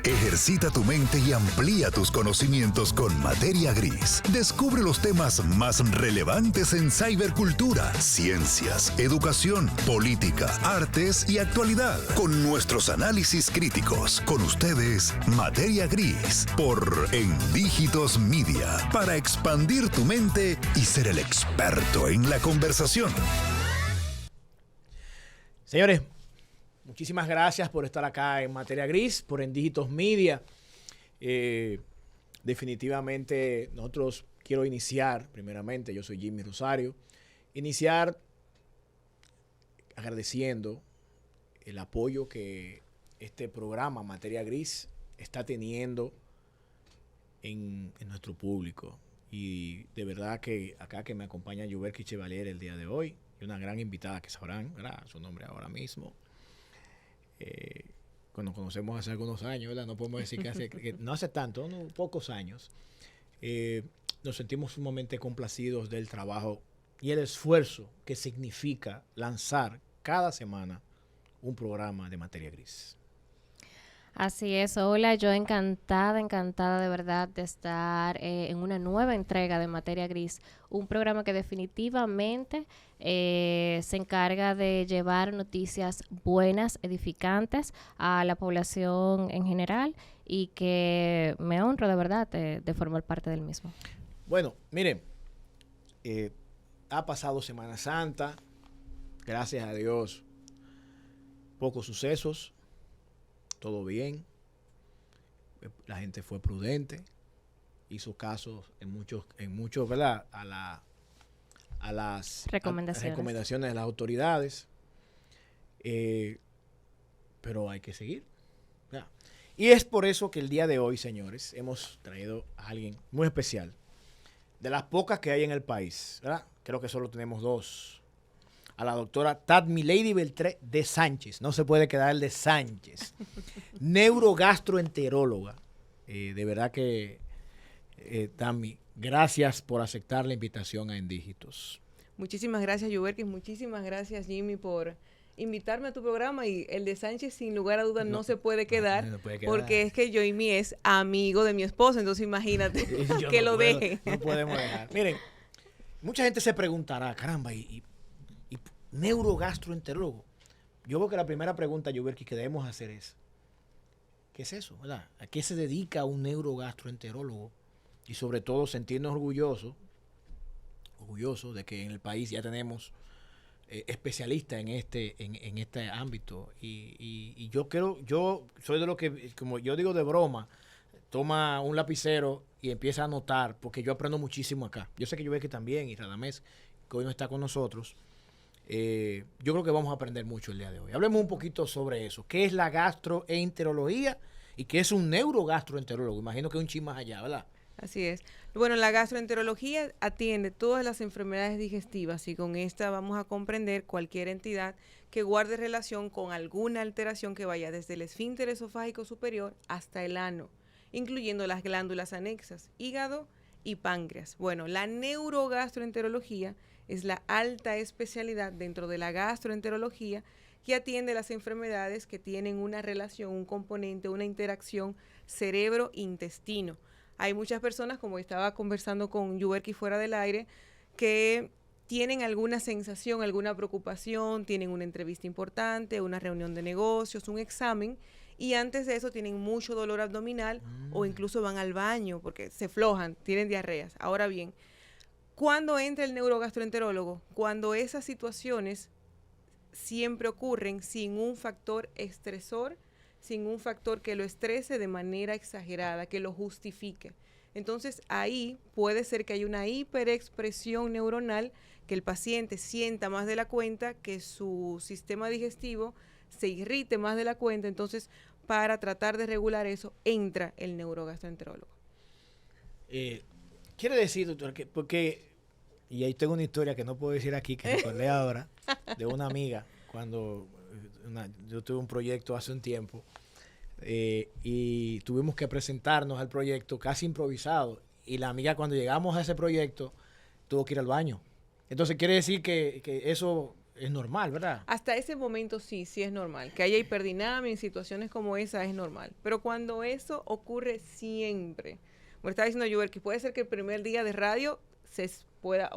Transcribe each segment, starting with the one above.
Ejercita tu mente y amplía tus conocimientos con Materia Gris. Descubre los temas más relevantes en cibercultura, ciencias, educación, política, artes y actualidad. Con nuestros análisis críticos. Con ustedes, Materia Gris, por En Dígitos Media. Para expandir tu mente y ser el experto en la conversación. Señores, muchísimas gracias por estar acá en Materia Gris, por En Dígitos Media. Definitivamente nosotros quiero iniciar, primeramente, yo soy Jimmy Rosario, iniciar agradeciendo el apoyo que este programa Materia Gris está teniendo en nuestro público. Y de verdad que acá que me acompaña Yuberki Chevalier el día de hoy, y una gran invitada que sabrán, ¿verdad?, su nombre ahora mismo. Cuando conocemos hace algunos años, ¿verdad? No podemos decir que no hace tanto, no, pocos años. Nos sentimos sumamente complacidos del trabajo y el esfuerzo que significa lanzar cada semana un programa de Materia Gris. Así es, hola, yo encantada de verdad de estar en una nueva entrega de Materia Gris, un programa que definitivamente se encarga de llevar noticias buenas, edificantes a la población en general y que me honro de verdad de formar parte del mismo. Bueno, miren, ha pasado Semana Santa, gracias a Dios, pocos sucesos. Todo bien, la gente fue prudente, hizo caso en muchos, ¿verdad?, a las recomendaciones de las autoridades, pero hay que seguir, ¿verdad? Y es por eso que el día de hoy, señores, hemos traído a alguien muy especial, de las pocas que hay en el país, ¿verdad? Creo que solo tenemos dos. A la doctora Tadmilady Beltré de Sánchez. No se puede quedar el de Sánchez. Neurogastroenteróloga. De verdad que, Tami, gracias por aceptar la invitación a En Dígitos. Muchísimas gracias, Yuberki. Muchísimas gracias, Jimmy, por invitarme a tu programa. Y el de Sánchez, sin lugar a dudas, no se puede quedar, no puede quedar, porque es que Joimi es amigo de mi esposo. Entonces, imagínate que lo deje. No podemos dejar. Miren, mucha gente se preguntará, caramba, y neurogastroenterólogo. Yo creo que la primera pregunta, Yuberki, que debemos hacer es, ¿qué es eso, verdad? ¿A qué se dedica un neurogastroenterólogo? Y sobre todo sentirnos orgullosos de que en el país ya tenemos especialistas en este ámbito. Y yo soy de los que, como yo digo de broma, toma un lapicero y empieza a anotar, porque yo aprendo muchísimo acá. Yo sé que Yuberki también, y Radamés, que hoy no está con nosotros. Yo creo que vamos a aprender mucho el día de hoy. Hablemos un poquito sobre eso. ¿Qué es la gastroenterología y qué es un neurogastroenterólogo? Imagino que es un chin más allá, ¿verdad? Así es. Bueno, la gastroenterología atiende todas las enfermedades digestivas y con esta vamos a comprender cualquier entidad que guarde relación con alguna alteración que vaya desde el esfínter esofágico superior hasta el ano, incluyendo las glándulas anexas, hígado y páncreas. Bueno, la neurogastroenterología es la alta especialidad dentro de la gastroenterología que atiende las enfermedades que tienen una relación, un componente, una interacción cerebro-intestino. Hay muchas personas, como estaba conversando con Yuberki fuera del aire, que tienen alguna sensación, alguna preocupación, tienen una entrevista importante, una reunión de negocios, un examen, y antes de eso tienen mucho dolor abdominal o incluso van al baño porque se flojan, tienen diarreas. Ahora bien, ¿cuándo entra el neurogastroenterólogo? Cuando esas situaciones siempre ocurren sin un factor estresor, sin un factor que lo estrese de manera exagerada, que lo justifique. Entonces ahí puede ser que haya una hiperexpresión neuronal, que el paciente sienta más de la cuenta, que su sistema digestivo se irrite más de la cuenta. Entonces, para tratar de regular eso, entra el neurogastroenterólogo. Quiere decir, doctor, que porque, y ahí tengo una historia que no puedo decir aquí, que recordé ahora, de una amiga, cuando yo tuve un proyecto hace un tiempo, y tuvimos que presentarnos al proyecto casi improvisado, y la amiga, cuando llegamos a ese proyecto, tuvo que ir al baño. Entonces quiere decir que eso es normal, ¿verdad? Hasta ese momento sí es normal. Que haya hiperdinamia en situaciones como esa es normal. Pero cuando eso ocurre siempre, como estaba diciendo Yuber, que puede ser que el primer día de radio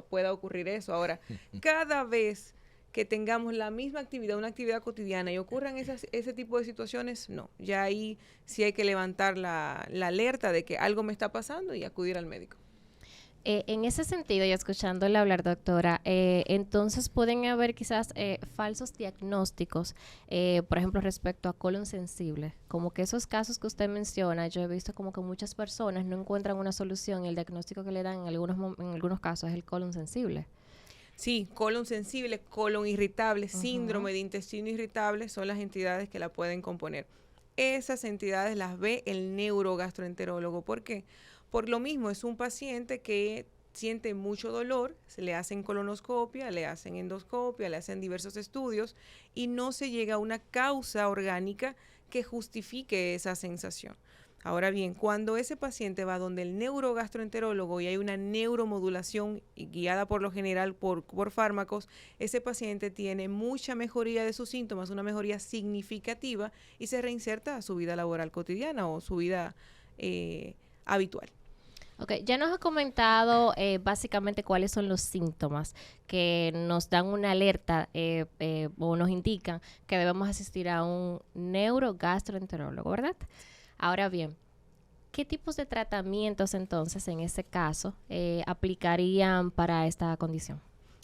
pueda ocurrir eso. Ahora, cada vez que tengamos la misma actividad, una actividad cotidiana y ocurran ese tipo de situaciones, no. Ya ahí sí hay que levantar la alerta de que algo me está pasando y acudir al médico. En ese sentido, y escuchándole hablar, doctora, entonces pueden haber quizás falsos diagnósticos, por ejemplo, respecto a colon sensible. Como que esos casos que usted menciona, yo he visto como que muchas personas no encuentran una solución y el diagnóstico que le dan en algunos casos es el colon sensible. Sí, colon sensible, colon irritable, síndrome de intestino irritable son las entidades que la pueden componer. Esas entidades las ve el neurogastroenterólogo. ¿Por qué? Por lo mismo, es un paciente que siente mucho dolor, se le hacen colonoscopia, le hacen endoscopia, le hacen diversos estudios y no se llega a una causa orgánica que justifique esa sensación. Ahora bien, cuando ese paciente va donde el neurogastroenterólogo y hay una neuromodulación guiada por lo general por fármacos, ese paciente tiene mucha mejoría de sus síntomas, una mejoría significativa y se reinserta a su vida laboral cotidiana o su vida habitual. Ok, ya nos ha comentado básicamente cuáles son los síntomas que nos dan una alerta o nos indican que debemos asistir a un neurogastroenterólogo, ¿verdad? Ahora bien, ¿qué tipos de tratamientos entonces en ese caso aplicarían para esta condición?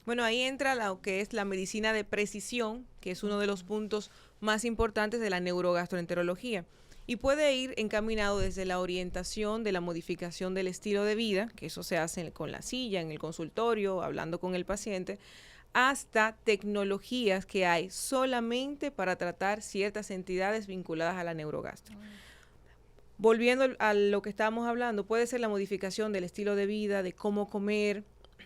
Bueno, ahí entra lo que es la medicina de precisión, que es uno de los puntos más importantes de la neurogastroenterología. Y puede ir encaminado desde la orientación de la modificación del estilo de vida, que eso se hace con la silla, en el consultorio, hablando con el paciente, hasta tecnologías que hay solamente para tratar ciertas entidades vinculadas a la neurogastro. Volviendo a lo que estábamos hablando, puede ser la modificación del estilo de vida, de cómo comer,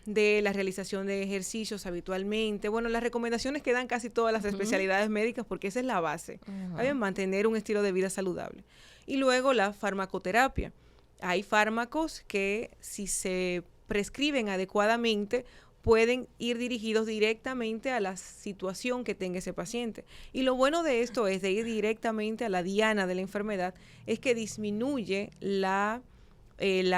de la realización de ejercicios habitualmente. Bueno, las recomendaciones que dan casi todas las especialidades médicas, porque esa es la base. Hay mantener un estilo de vida saludable. Y luego la farmacoterapia. Hay fármacos que, si se prescriben adecuadamente, pueden ir dirigidos directamente a la situación que tenga ese paciente. Y lo bueno de esto es de ir directamente a la diana de la enfermedad, es que disminuye la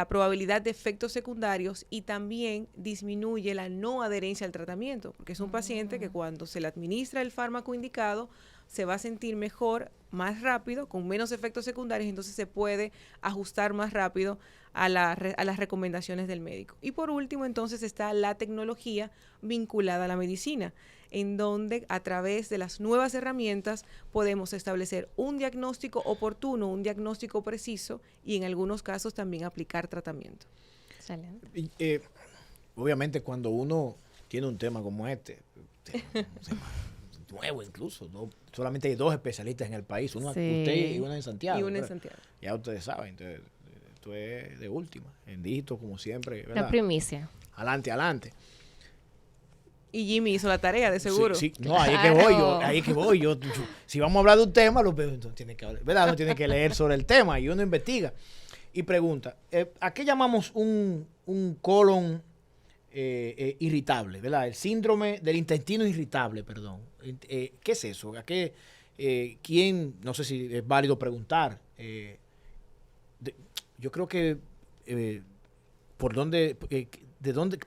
probabilidad de efectos secundarios y también disminuye la no adherencia al tratamiento, porque es un paciente que cuando se le administra el fármaco indicado se va a sentir mejor, más rápido, con menos efectos secundarios, entonces se puede ajustar más rápido a las recomendaciones del médico. Y por último, entonces, está la tecnología vinculada a la medicina, en donde a través de las nuevas herramientas podemos establecer un diagnóstico oportuno, un diagnóstico preciso y en algunos casos también aplicar tratamiento. Excelente. Obviamente cuando uno tiene un tema como este, nuevo incluso, ¿no? Solamente hay 2 especialistas en el país, uno usted y uno en Santiago. Y uno en Santiago. Ya ustedes saben, entonces, esto es de última, en dígitos como siempre, ¿verdad? La primicia. Adelante. Y Jimmy hizo la tarea, de seguro. Sí. No, ahí es que voy yo. Si vamos a hablar de un tema, entonces tiene que hablar, ¿verdad? Uno tiene que leer sobre el tema y uno investiga. Y pregunta, ¿a qué llamamos un colon irritable, ¿verdad? El síndrome del intestino irritable, perdón. ¿Qué es eso? ¿A qué, quién, no sé si es válido preguntar? Yo creo que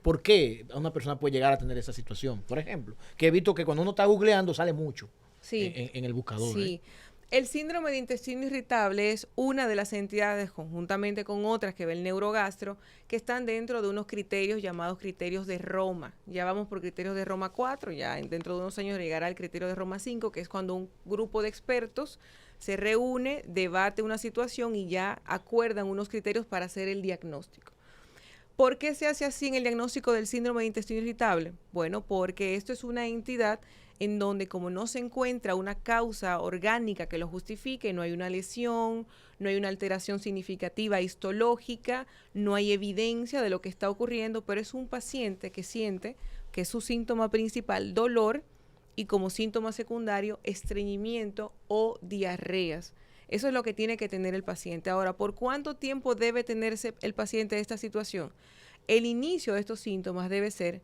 ¿por qué una persona puede llegar a tener esa situación? Por ejemplo, que he visto que cuando uno está googleando sale mucho en el buscador. Sí. El síndrome de intestino irritable es una de las entidades, conjuntamente con otras que ve el neurogastro, que están dentro de unos criterios llamados criterios de Roma. Ya vamos por criterios de Roma 4, ya dentro de unos años llegará el criterio de Roma 5, que es cuando un grupo de expertos se reúne, debate una situación y ya acuerdan unos criterios para hacer el diagnóstico. ¿Por qué se hace así en el diagnóstico del síndrome de intestino irritable? Bueno, porque esto es una entidad en donde, como no se encuentra una causa orgánica que lo justifique, no hay una lesión, no hay una alteración significativa histológica, no hay evidencia de lo que está ocurriendo, pero es un paciente que siente que es su síntoma principal dolor y como síntoma secundario estreñimiento o diarreas. Eso es lo que tiene que tener el paciente. Ahora, ¿por cuánto tiempo debe tenerse el paciente esta situación? El inicio de estos síntomas debe ser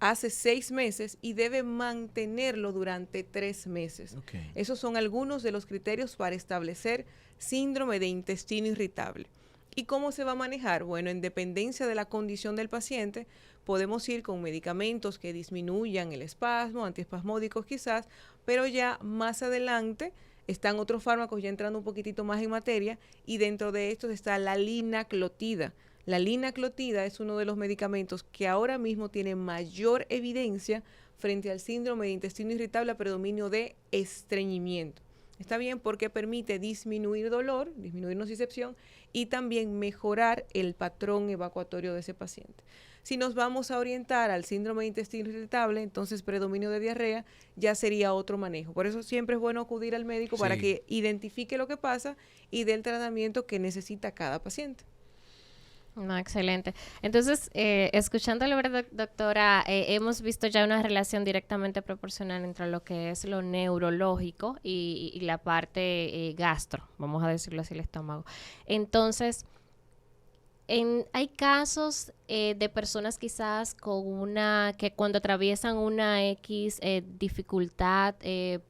hace 6 meses y debe mantenerlo durante 3 meses. Okay. Esos son algunos de los criterios para establecer síndrome de intestino irritable. ¿Y cómo se va a manejar? Bueno, en dependencia de la condición del paciente, podemos ir con medicamentos que disminuyan el espasmo, antiespasmódicos quizás, pero ya más adelante están otros fármacos ya entrando un poquitito más en materia, y dentro de estos está la linaclotida. La linaclotida es uno de los medicamentos que ahora mismo tiene mayor evidencia frente al síndrome de intestino irritable a predominio de estreñimiento. Está bien porque permite disminuir dolor, disminuir nocicepción y también mejorar el patrón evacuatorio de ese paciente. Si nos vamos a orientar al síndrome de intestino irritable, entonces predominio de diarrea ya sería otro manejo. Por eso siempre es bueno acudir al médico para que identifique lo que pasa y dé el tratamiento que necesita cada paciente. No, excelente. Entonces, escuchándole, ¿verdad, doctora? Hemos visto ya una relación directamente proporcional entre lo que es lo neurológico y la parte gastro, vamos a decirlo así, el estómago. Entonces, hay casos de personas quizás que cuando atraviesan una dificultad,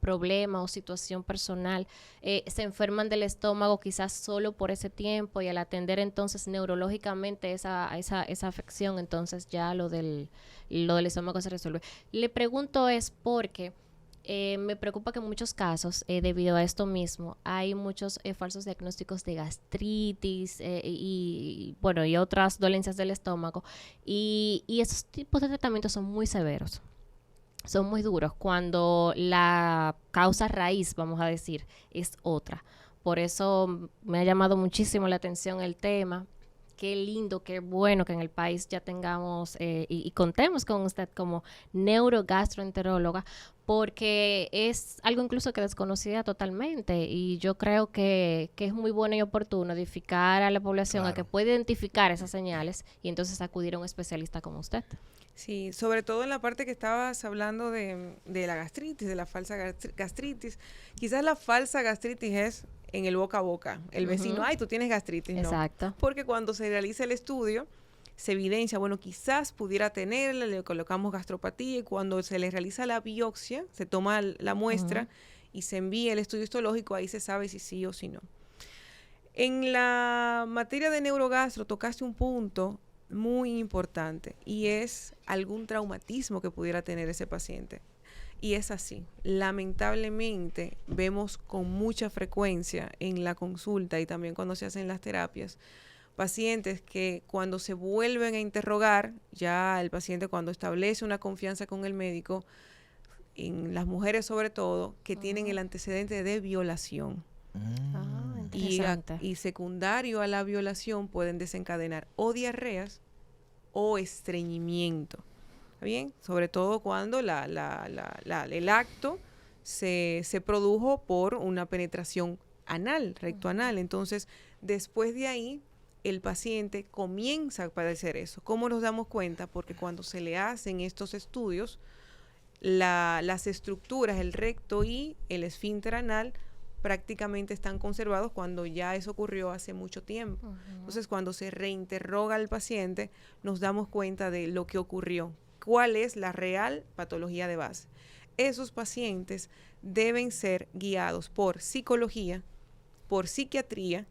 problema o situación personal, se enferman del estómago quizás solo por ese tiempo, y al atender entonces neurológicamente esa afección, entonces ya lo del estómago se resuelve. Le pregunto es porque me preocupa que en muchos casos, debido a esto mismo, hay muchos falsos diagnósticos de gastritis y otras dolencias del estómago, y esos tipos de tratamientos son muy severos, son muy duros cuando la causa raíz, vamos a decir, es otra. Por eso me ha llamado muchísimo la atención el tema. Qué lindo, qué bueno que en el país ya tengamos y contemos con usted como neurogastroenteróloga, porque es algo incluso que desconocía totalmente, y yo creo que es muy bueno y oportuno edificar a la población a que pueda identificar esas señales y entonces acudir a un especialista como usted. Sí, sobre todo en la parte que estabas hablando de la gastritis, de la falsa gastritis. Quizás la falsa gastritis es en el boca a boca. El vecino, ay, tú tienes gastritis. Exacto. No, porque cuando se realiza el estudio, se evidencia, bueno, quizás pudiera tenerla, le colocamos gastropatía, y cuando se le realiza la biopsia, se toma la muestra y se envía el estudio histológico, ahí se sabe si sí o si no. En la materia de neurogastro tocaste un punto muy importante, y es algún traumatismo que pudiera tener ese paciente. Y es así. Lamentablemente vemos con mucha frecuencia en la consulta y también cuando se hacen las terapias, pacientes que cuando se vuelven a interrogar, ya el paciente cuando establece una confianza con el médico, en las mujeres sobre todo, que tienen el antecedente de violación. Y secundario a la violación pueden desencadenar o diarreas o estreñimiento. ¿Está bien? Sobre todo cuando el acto se produjo por una penetración anal, rectoanal. Entonces, después de ahí, el paciente comienza a padecer eso. ¿Cómo nos damos cuenta? Porque cuando se le hacen estos estudios, las estructuras, el recto y el esfínter anal, prácticamente están conservados cuando ya eso ocurrió hace mucho tiempo. Entonces, cuando se reinterroga al paciente, nos damos cuenta de lo que ocurrió, cuál es la real patología de base. Esos pacientes deben ser guiados por psicología, por psiquiatría,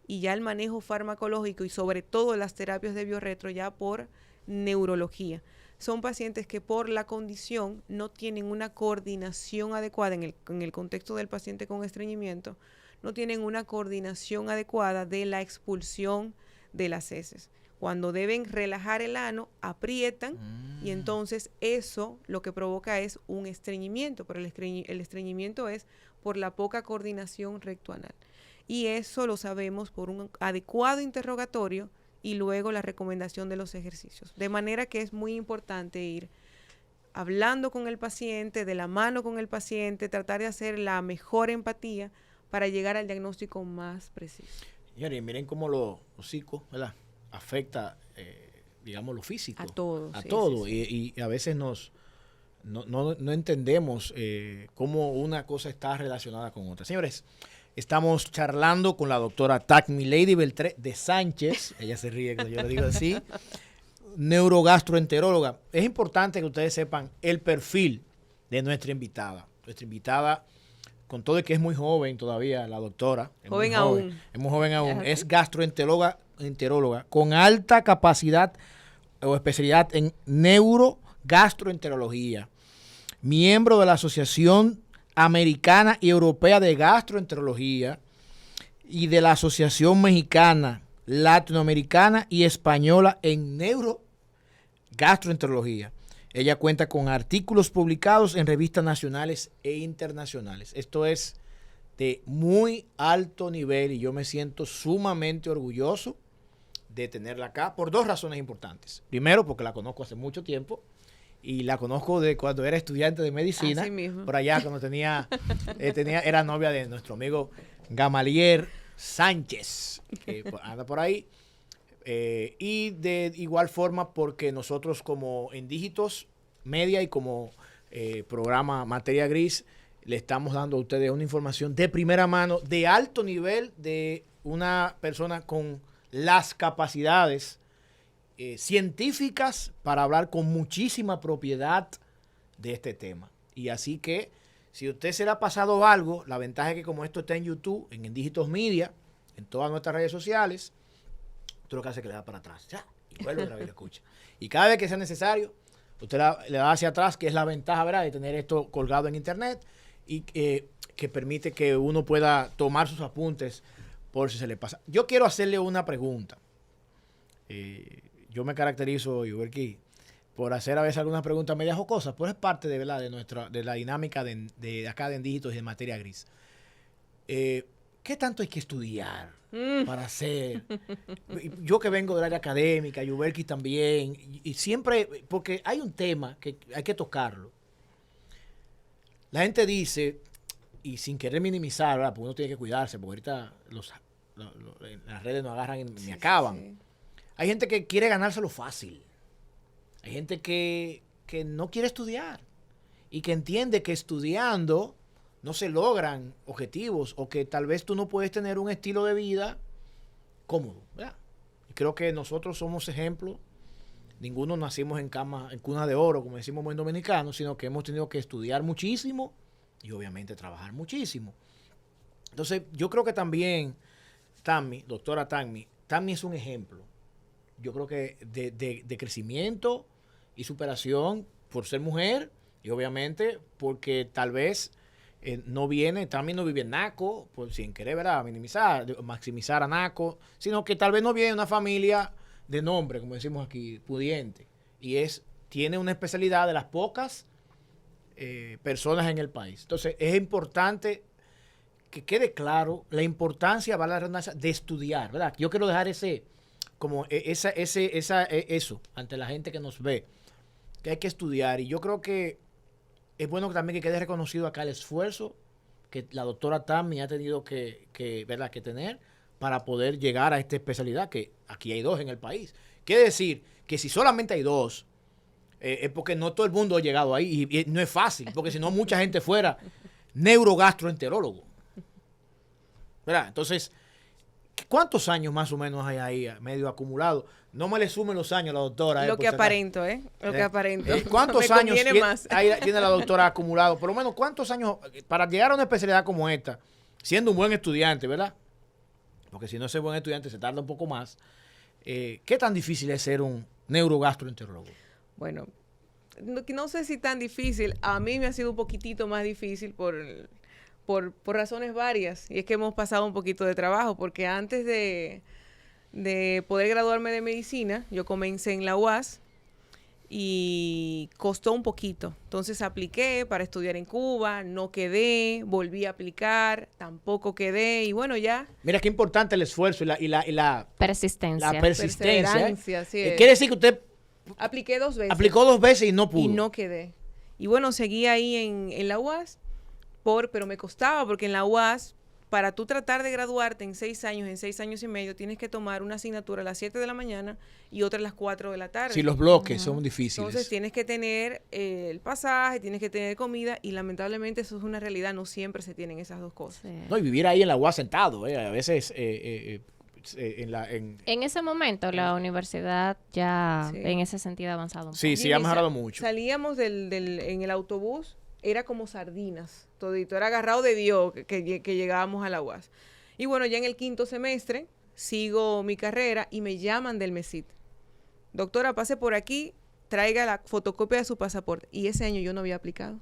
y ya el manejo farmacológico y sobre todo las terapias de biorretro ya por neurología. Son pacientes que por la condición no tienen una coordinación adecuada en el contexto del paciente con estreñimiento, no tienen una coordinación adecuada de la expulsión de las heces. Cuando deben relajar el ano, aprietan y entonces eso lo que provoca es un estreñimiento, pero el estreñimiento es por la poca coordinación rectoanal. Y eso lo sabemos por un adecuado interrogatorio y luego la recomendación de los ejercicios. De manera que es muy importante ir hablando con el paciente, de la mano con el paciente, tratar de hacer la mejor empatía para llegar al diagnóstico más preciso. Señores, miren cómo lo psico, ¿verdad?, afecta, digamos, lo físico. A todo. A todo. Sí. Y a veces no entendemos cómo una cosa está relacionada con otra. Señores, estamos charlando con la doctora Tacmi Lady Beltré de Sánchez. Ella se ríe cuando yo le digo así. neurogastroenteróloga. Es importante que ustedes sepan el perfil de nuestra invitada. Nuestra invitada, con todo y que es muy joven todavía, la doctora. Es Joven muy aún. Es muy joven aún. Ajá. Es gastroenteróloga con alta capacidad o especialidad en neurogastroenterología. Miembro de la Asociación Americana y Europea de Gastroenterología y de la Asociación Mexicana, Latinoamericana y Española en neurogastroenterología. Ella cuenta con artículos publicados en revistas nacionales e internacionales. Esto es de muy alto nivel y yo me siento sumamente orgulloso de tenerla acá por dos razones importantes. Primero, porque la conozco hace mucho tiempo y la conozco de cuando era estudiante de medicina. Así mismo. Por allá, cuando era novia de nuestro amigo Gamaliel Sánchez, que anda por ahí. Y de igual forma porque nosotros como en Dígitos Media y como programa Materia Gris le estamos dando a ustedes una información de primera mano, de alto nivel, de una persona con las capacidades científicas para hablar con muchísima propiedad de este tema. Y así que si a usted se le ha pasado algo, la ventaja es que como esto está en YouTube, en Dígitos Media, en todas nuestras redes sociales, usted lo que hace es que le da para atrás, ya, y vuelve otra vez y lo escucha. Y cada vez que sea necesario, usted le da hacia atrás, que es la ventaja, ¿verdad?, de tener esto colgado en internet y que permite que uno pueda tomar sus apuntes por si se le pasa. Yo quiero hacerle una pregunta. Yo me caracterizo, Yuberki, por hacer a veces algunas preguntas medias jocosas, pero es parte de, ¿verdad?, de la dinámica de acá de Dígitos y de Materia Gris. ¿Qué tanto hay que estudiar para hacer? Yo que vengo del área académica, Yuberki también, y siempre, porque hay un tema que hay que tocarlo. La gente dice, y sin querer minimizar, ¿verdad?, porque uno tiene que cuidarse, porque ahorita las redes nos agarran y me acaban. Sí. Hay gente que quiere ganárselo fácil. Hay gente que no quiere estudiar y que entiende que estudiando no se logran objetivos o que tal vez tú no puedes tener un estilo de vida cómodo, ¿verdad? Y creo que nosotros somos ejemplos. Ninguno nacimos en cuna de oro, como decimos en dominicano, sino que hemos tenido que estudiar muchísimo y obviamente trabajar muchísimo. Entonces, yo creo que también doctora Tammy es un ejemplo. Yo creo que de crecimiento y superación por ser mujer y obviamente porque tal vez Tammy no vive en Naco, pues, sin querer, ¿verdad?, maximizar a Naco, sino que tal vez no viene de una familia de nombre, como decimos aquí, pudiente. Y tiene una especialidad de las pocas personas en el país. Entonces, es importante que quede claro la importancia, vale la redundancia, de estudiar, ¿verdad? Yo quiero dejar eso ante la gente que nos ve, que hay que estudiar. Y yo creo que es bueno también que quede reconocido acá el esfuerzo que la doctora Tammy ha tenido que tener para poder llegar a esta especialidad, que aquí hay 2 en el país. Quiere decir que si solamente hay 2, es porque no todo el mundo ha llegado ahí y no es fácil, porque si no mucha gente fuera neurogastroenterólogo, ¿verdad? Entonces, ¿cuántos años más o menos hay ahí medio acumulado? No me le sumen los años a la doctora. Lo que aparento, Lo que aparento. ¿Cuántos Me años más. tiene la doctora acumulado? Por lo menos, ¿cuántos años para llegar a una especialidad como esta, siendo un buen estudiante, ¿verdad? Porque si no es buen estudiante se tarda un poco más. ¿Qué tan difícil es ser un neurogastroenterólogo? Bueno, no sé si tan difícil. A mí me ha sido un poquitito más difícil por razones varias. Y es que hemos pasado un poquito de trabajo, porque antes de poder graduarme de medicina, yo comencé en la UAS y costó un poquito. Entonces apliqué para estudiar en Cuba, no quedé, volví a aplicar, tampoco quedé y bueno, ya. Mira qué importante el esfuerzo y la persistencia. La persistencia. Perseverancia, así es. Quiere decir que usted Apliqué 2 veces. aplicó 2 veces y no pudo. Y no quedé. Y bueno, seguí ahí en la UAS, pero me costaba porque en la UAS, para tú tratar de graduarte en 6 años, en 6 años y medio, tienes que tomar una asignatura a las 7 de la mañana y otra a las 4 de la tarde. Sí, los bloques son difíciles. Entonces tienes que tener el pasaje, tienes que tener comida y lamentablemente eso es una realidad, no siempre se tienen esas 2 cosas. Sí. No, y vivir ahí en la UAS sentado, a veces En ese momento la universidad ya en ese sentido ha avanzado un poco. Sí, ha mejorado mucho. Salíamos en el autobús, era como sardinas, todito, era agarrado de Dios que llegábamos a la UAS. Y bueno, ya en el 5º semestre sigo mi carrera y me llaman del MESIT. Doctora, pase por aquí, traiga la fotocopia de su pasaporte. Y ese año yo no había aplicado.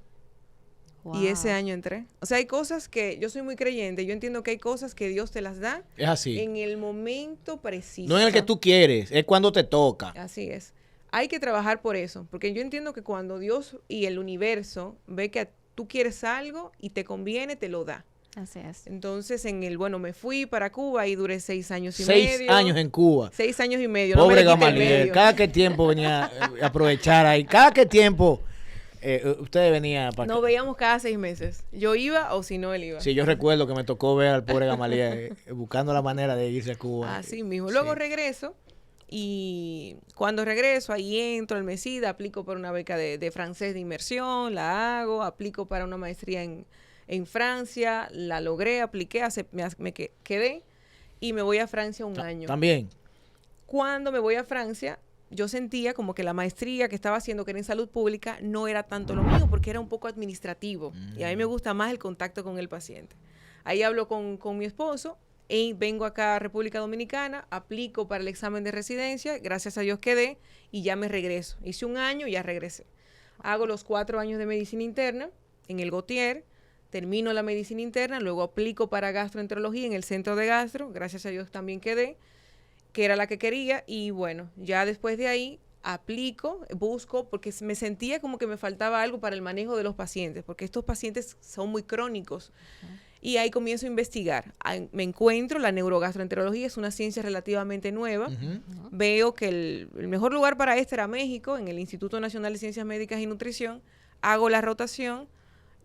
Wow. Y ese año entré. O sea, hay cosas que yo soy muy creyente. Yo entiendo que hay cosas que Dios te las da. Es así. En el momento preciso. No en el que tú quieres, es cuando te toca. Así es. Hay que trabajar por eso. Porque yo entiendo que cuando Dios y el universo ve que tú quieres algo y te conviene, te lo da. Así es. Entonces, me fui para Cuba y duré 6 años y 6 medio. 6 años en Cuba. 6 años y medio. Pobre Gamaliel. Cada que tiempo venía a aprovechar ahí. Cada que tiempo... ustedes venían para Nos veíamos cada 6 meses. Yo iba o si no, él iba. Sí, yo recuerdo que me tocó ver al pobre Gamaliel buscando la manera de irse a Cuba. Así mismo. Luego regreso y cuando regreso ahí entro al MESID, aplico por una beca de francés de inmersión, la hago, aplico para una maestría en Francia, la logré, apliqué, me quedé y me voy a Francia un año. También. Cuando me voy a Francia... yo sentía como que la maestría que estaba haciendo, que era en salud pública, no era tanto lo mío, porque era un poco administrativo. Y a mí me gusta más el contacto con el paciente. Ahí hablo con mi esposo y vengo acá a República Dominicana, aplico para el examen de residencia, gracias a Dios quedé y ya me regreso. Hice un año y ya regresé. Hago los 4 años de medicina interna en el Gautier, termino la medicina interna, luego aplico para gastroenterología en el centro de gastro, gracias a Dios también quedé, que era la que quería, y bueno, ya después de ahí aplico, busco, porque me sentía como que me faltaba algo para el manejo de los pacientes, porque estos pacientes son muy crónicos, y ahí comienzo a investigar. Me encuentro, la neurogastroenterología es una ciencia relativamente nueva, veo que el mejor lugar para esto era México, en el Instituto Nacional de Ciencias Médicas y Nutrición, hago la rotación,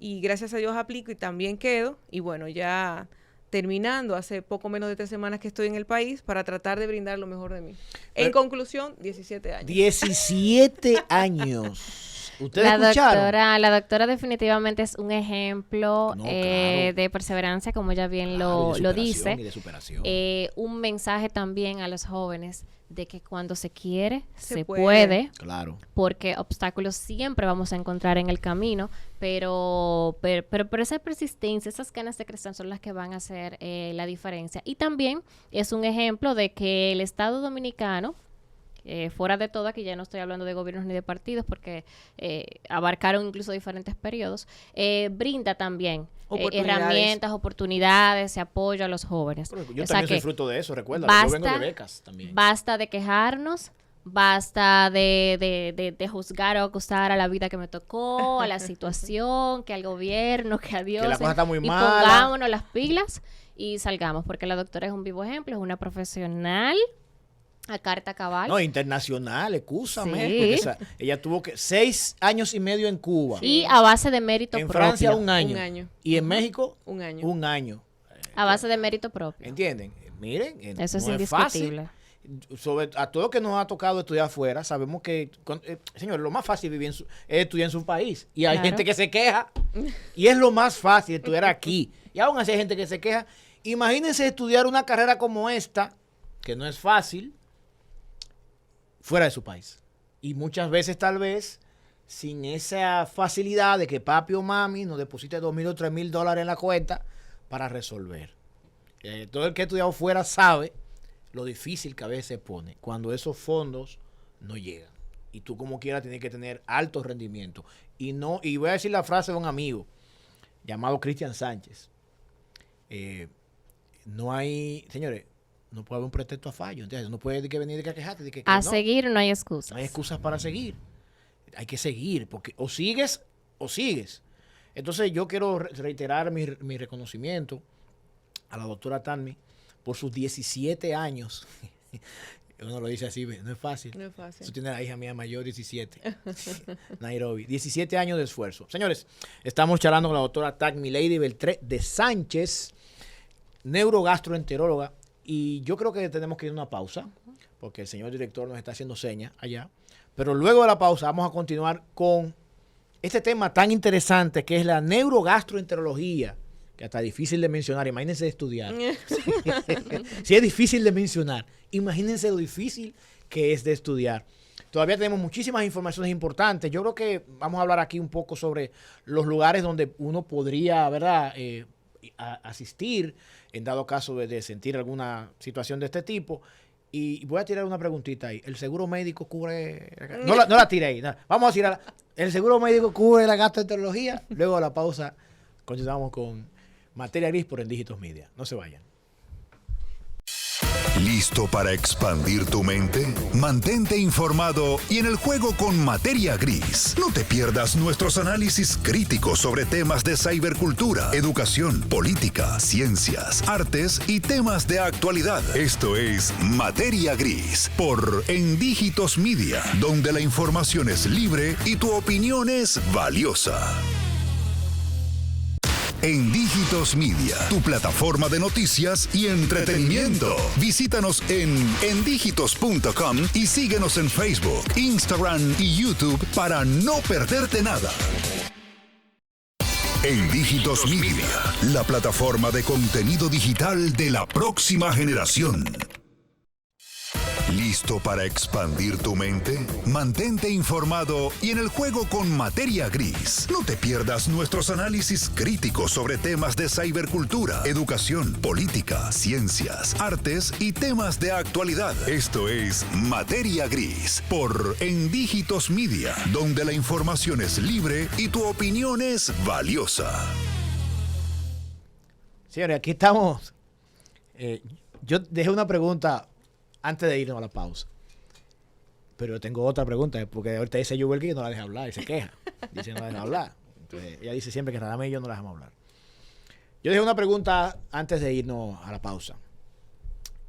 y gracias a Dios aplico y también quedo, y bueno, ya... terminando, hace poco menos de 3 semanas que estoy en el país para tratar de brindar lo mejor de mí. En conclusión, 17 años. 17 años. ¿Ustedes escucharon? La doctora definitivamente es un ejemplo de perseverancia, como ella bien lo dice. Y de superación. Un mensaje también a los jóvenes de que cuando se quiere, se puede. Claro. Porque obstáculos siempre vamos a encontrar en el camino, pero esa persistencia, esas ganas de crecer son las que van a hacer la diferencia. Y también es un ejemplo de que el Estado Dominicano, fuera de todo, aquí ya no estoy hablando de gobiernos ni de partidos porque abarcaron incluso diferentes periodos, brinda también herramientas, oportunidades, apoyo a los jóvenes. Pero yo también soy fruto de eso, recuerda, yo vengo de becas también. Basta de quejarnos, basta de juzgar o acusar a la vida que me tocó, a la situación, que al gobierno, que a Dios. Que la cosa está muy y mala. pongámonos las pilas y salgamos, porque la doctora es un vivo ejemplo, es una profesional a carta cabal. No, internacional, excúsame. Sí. Porque ella tuvo 6 años y medio en Cuba. Y a base de mérito en propio. Francia un año. Un año. Y en México un año. A base de mérito propio. ¿Entienden? Miren, eso no es indiscutible. Sobre a todo que nos ha tocado estudiar afuera, sabemos que, señores, lo más fácil es estudiar en su país. Y hay gente que se queja. Y es lo más fácil estudiar aquí. Y aún así hay gente que se queja. Imagínense estudiar una carrera como esta, que no es fácil, fuera de su país. Y muchas veces tal vez sin esa facilidad de que papi o mami nos deposite $2,000 o $3,000 en la cuenta para resolver. Todo el que ha estudiado fuera sabe lo difícil que a veces se pone cuando esos fondos no llegan. Y tú como quieras tienes que tener alto rendimiento. Y voy a decir la frase de un amigo llamado Cristian Sánchez. No hay, señores, no puede haber un pretexto a fallo. ¿Entiendes? No puede venir de quejarte. Seguir no hay excusas. No hay excusas para seguir. Hay que seguir, porque o sigues o sigues. Entonces yo quiero reiterar mi reconocimiento a la doctora Tanmi por sus 17 años. Uno lo dice así, no es fácil. No es fácil. Eso tiene la hija mía mayor, 17. Nairobi. 17 años de esfuerzo. Señores, estamos charlando con la doctora Tanmi Lady Beltré de Sánchez, neurogastroenteróloga. Y yo creo que tenemos que ir a una pausa, porque el señor director nos está haciendo señas allá. Pero luego de la pausa vamos a continuar con este tema tan interesante que es la neurogastroenterología que hasta es difícil de mencionar. Imagínense estudiar. Si es difícil de mencionar, imagínense lo difícil que es de estudiar. Todavía tenemos muchísimas informaciones importantes. Yo creo que vamos a hablar aquí un poco sobre los lugares donde uno podría, ¿verdad?, asistir en dado caso de sentir alguna situación de este tipo. Y voy a tirar una preguntita ahí. ¿El seguro médico cubre...? No la tiré ahí. No. Vamos a tirar. ¿El seguro médico cubre la gastroenterología? Luego a la pausa continuamos con Materia Gris por En Dígitos Media. No se vayan. ¿Listo para expandir tu mente? Mantente informado y en el juego con Materia Gris. No te pierdas nuestros análisis críticos sobre temas de cibercultura, educación, política, ciencias, artes y temas de actualidad. Esto es Materia Gris por En Dígitos Media, donde la información es libre y tu opinión es valiosa. En Dígitos Media, tu plataforma de noticias y entretenimiento. Visítanos en endigitos.com y síguenos en Facebook, Instagram y YouTube para no perderte nada. En Dígitos Media, la plataforma de contenido digital de la próxima generación. ¿Listo para expandir tu mente? Mantente informado y en el juego con Materia Gris. No te pierdas nuestros análisis críticos sobre temas de cibercultura, educación, política, ciencias, artes y temas de actualidad. Esto es Materia Gris por En Dígitos Media, donde la información es libre y tu opinión es valiosa. Señores, aquí estamos. Yo dejé una pregunta antes de irnos a la pausa. Pero tengo otra pregunta, porque ahorita dice Yuber que no la deja hablar y se queja. Dice no la deja hablar. Entonces, ella dice siempre que Radamés y yo no la dejamos hablar. Yo dejé una pregunta antes de irnos a la pausa.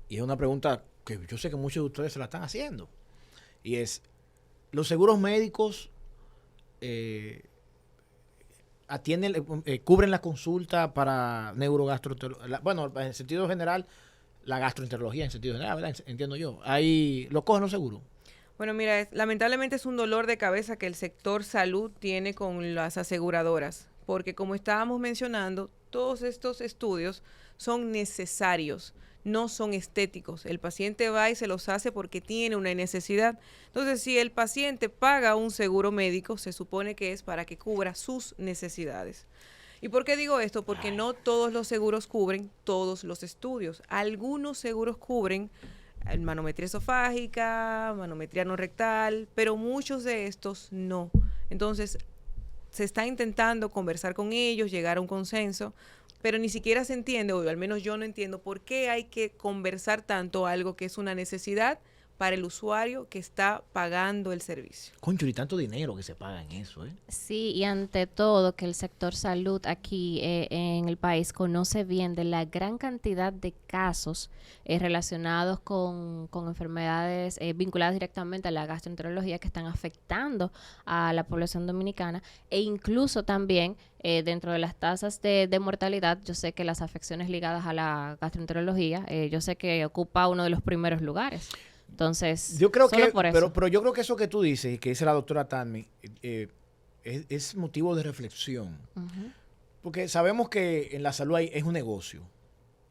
Y es una pregunta que yo sé que muchos de ustedes se la están haciendo. Y es, ¿los seguros médicos cubren la consulta para neurogastroenterología? Bueno, en sentido general, la gastroenterología en sentido general, ¿verdad? Entiendo yo. Ahí lo cogen los seguros. Bueno, mira, lamentablemente es un dolor de cabeza que el sector salud tiene con las aseguradoras, porque como estábamos mencionando, todos estos estudios son necesarios, no son estéticos. El paciente va y se los hace porque tiene una necesidad. Entonces, si el paciente paga un seguro médico, se supone que es para que cubra sus necesidades. ¿Y por qué digo esto? Porque no todos los seguros cubren todos los estudios. Algunos seguros cubren manometría esofágica, manometría no rectal, pero muchos de estos no. Entonces, se está intentando conversar con ellos, llegar a un consenso, pero ni siquiera se entiende, o al menos yo no entiendo, por qué hay que conversar tanto algo que es una necesidad para el usuario que está pagando el servicio. Concho, y tanto dinero que se paga en eso, ¿eh? Sí, y ante todo que el sector salud aquí en el país conoce bien de la gran cantidad de casos relacionados con enfermedades vinculadas directamente a la gastroenterología que están afectando a la población dominicana, e incluso también dentro de las tasas de mortalidad. Yo sé que las afecciones ligadas a la gastroenterología, yo sé que ocupa uno de los primeros lugares. Entonces, yo creo solo que, por eso. pero yo creo que eso que tú dices y que dice la doctora Tanmi es motivo de reflexión. Uh-huh. Porque sabemos que en la salud es un negocio.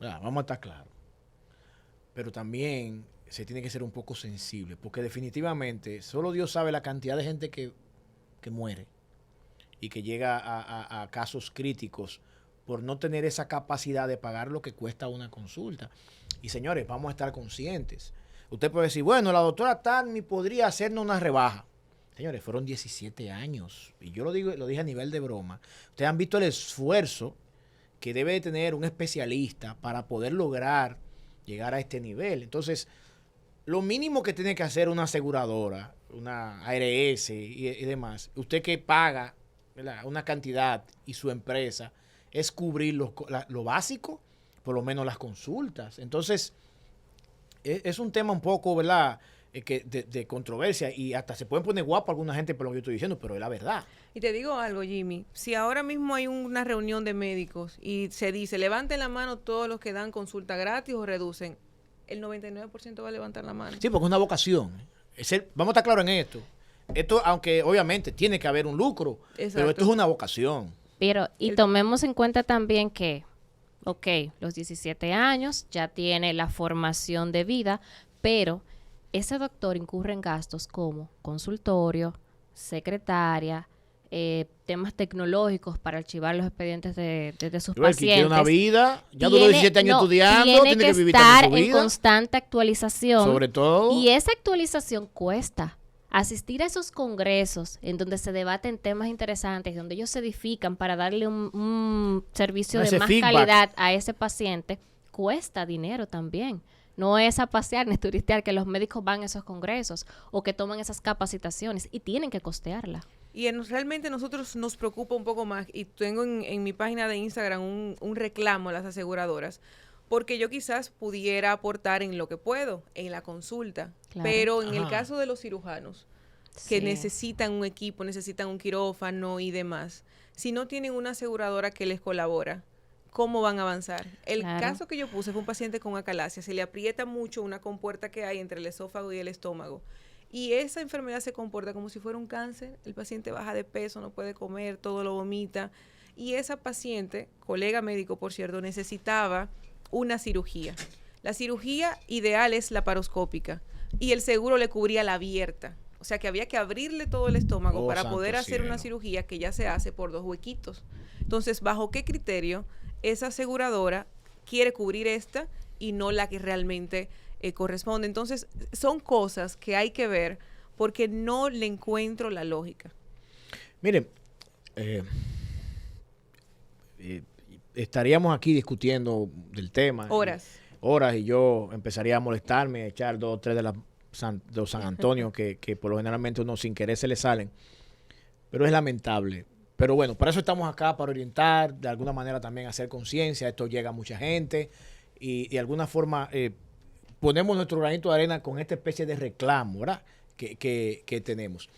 Vamos a estar claros. Pero también se tiene que ser un poco sensible. Porque definitivamente solo Dios sabe la cantidad de gente que muere y que llega a casos críticos por no tener esa capacidad de pagar lo que cuesta una consulta. Y señores, vamos a estar conscientes. Usted puede decir, bueno, la doctora Tanmi podría hacernos una rebaja. Señores, fueron 17 años. Y yo lo dije a nivel de broma. Ustedes han visto el esfuerzo que debe de tener un especialista para poder lograr llegar a este nivel. Entonces, lo mínimo que tiene que hacer una aseguradora, una ARS y demás, usted que paga, ¿verdad?, una cantidad y su empresa, es cubrir lo básico, por lo menos las consultas. Entonces, es un tema un poco, ¿verdad?, de controversia, y hasta se pueden poner guapo alguna gente por lo que yo estoy diciendo, pero es la verdad. Y te digo algo, Jimmy, si ahora mismo hay una reunión de médicos y se dice, levanten la mano todos los que dan consulta gratis o reducen, el 99% va a levantar la mano. Sí, porque es una vocación. Vamos a estar claros en esto. Esto, aunque obviamente tiene que haber un lucro, exacto, pero esto es una vocación. Pero, y tomemos en cuenta también que, ok, los 17 años ya tiene la formación de vida, pero ese doctor incurre en gastos como consultorio, secretaria, temas tecnológicos para archivar los expedientes de sus Yuberki pacientes. tiene una vida, ya duró 17 años estudiando, tiene que vivir estar también su en vida. constante actualización. Sobre todo. Y esa actualización cuesta. Asistir a esos congresos en donde se debaten temas interesantes, donde ellos se edifican para darle un servicio de Ese más feedback. calidad a ese paciente, cuesta dinero también. No es a pasear ni turistear que los médicos van a esos congresos o que toman esas capacitaciones y tienen que costearla. Y realmente nosotros nos preocupa un poco más, y tengo en mi página de Instagram un reclamo a las aseguradoras, porque yo quizás pudiera aportar en lo que puedo, en la consulta, Claro. pero en el Ajá. caso de los cirujanos, que Sí. necesitan un equipo, necesitan un quirófano y demás, si no tienen una aseguradora que les colabora, ¿cómo van a avanzar? El Claro. caso que yo puse fue un paciente con acalasia, se le aprieta mucho una compuerta que hay entre el esófago y el estómago, y esa enfermedad se comporta como si fuera un cáncer. El paciente baja de peso, no puede comer, todo lo vomita. Y esa paciente, colega médico por cierto, necesitaba una cirugía. La cirugía ideal es laparoscópica y el seguro le cubría la abierta. O sea que había que abrirle todo el estómago Oh, para santo poder hacer una cielo. cirugía que ya se hace por 2 huequitos. Entonces, ¿bajo qué criterio esa aseguradora quiere cubrir esta y no la que realmente corresponde? Entonces, son cosas que hay que ver porque no le encuentro la lógica. Miren, estaríamos aquí discutiendo del tema. Horas. Horas, y yo empezaría a molestarme, a echar 2 o 3 de los San Antonio que por lo generalmente uno sin querer se le salen. Pero es lamentable. Pero bueno, para eso estamos acá, para orientar, de alguna manera también hacer conciencia. Esto llega a mucha gente y de alguna forma ponemos nuestro granito de arena con esta especie de reclamo, ¿verdad? Que tenemos.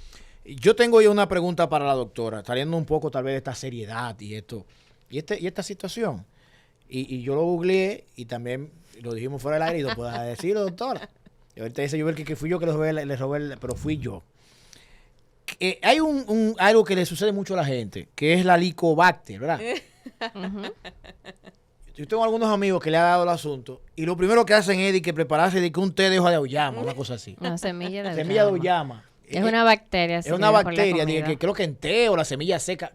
Yo tengo ya una pregunta para la doctora, trayendo un poco tal vez de esta seriedad y esta situación. Y yo lo googleé y también lo dijimos fuera del aire y lo puedo decir, doctora. Y ahorita dice yo que fui yo que le robé, pero fui yo. Hay algo que le sucede mucho a la gente, que es la Helicobacter, ¿verdad? Ujú. Yo tengo algunos amigos que le ha dado el asunto y lo primero que hacen es que prepararse de que un té de hoja de auyama, una cosa así. Una semilla de Semilla de auyama. auyama. Es una bacteria. Es una bacteria, que creo que en té o la semilla seca.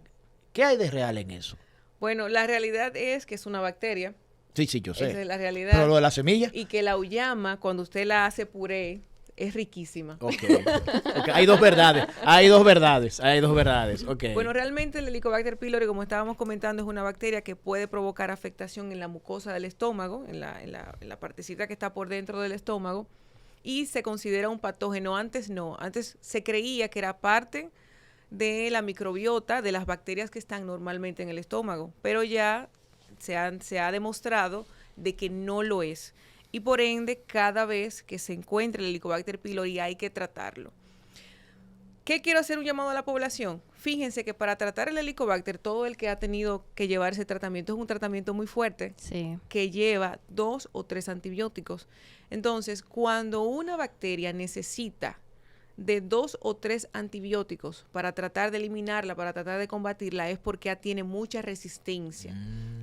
¿Qué hay de real en eso? Bueno, la realidad es que es una bacteria. Sí, yo sé. Esa es la realidad. Pero lo de la semilla. Y que la auyama, cuando usted la hace puré, es riquísima. Ok. Hay dos verdades. Ok. Bueno, realmente el Helicobacter pylori, como estábamos comentando, es una bacteria que puede provocar afectación en la mucosa del estómago, en la partecita que está por dentro del estómago, y se considera un patógeno. Antes no, antes se creía que era parte de la microbiota de las bacterias que están normalmente en el estómago, pero ya se ha demostrado de que no lo es. Y por ende, cada vez que se encuentre el Helicobacter pylori hay que tratarlo. ¿Qué quiero hacer un llamado a la población? Fíjense que para tratar el Helicobacter, todo el que ha tenido que llevar ese tratamiento es un tratamiento muy fuerte, Sí. que lleva 2 o 3 antibióticos. Entonces, cuando una bacteria necesita de 2 o 3 antibióticos para tratar de eliminarla, para tratar de combatirla, es porque ya tiene mucha resistencia.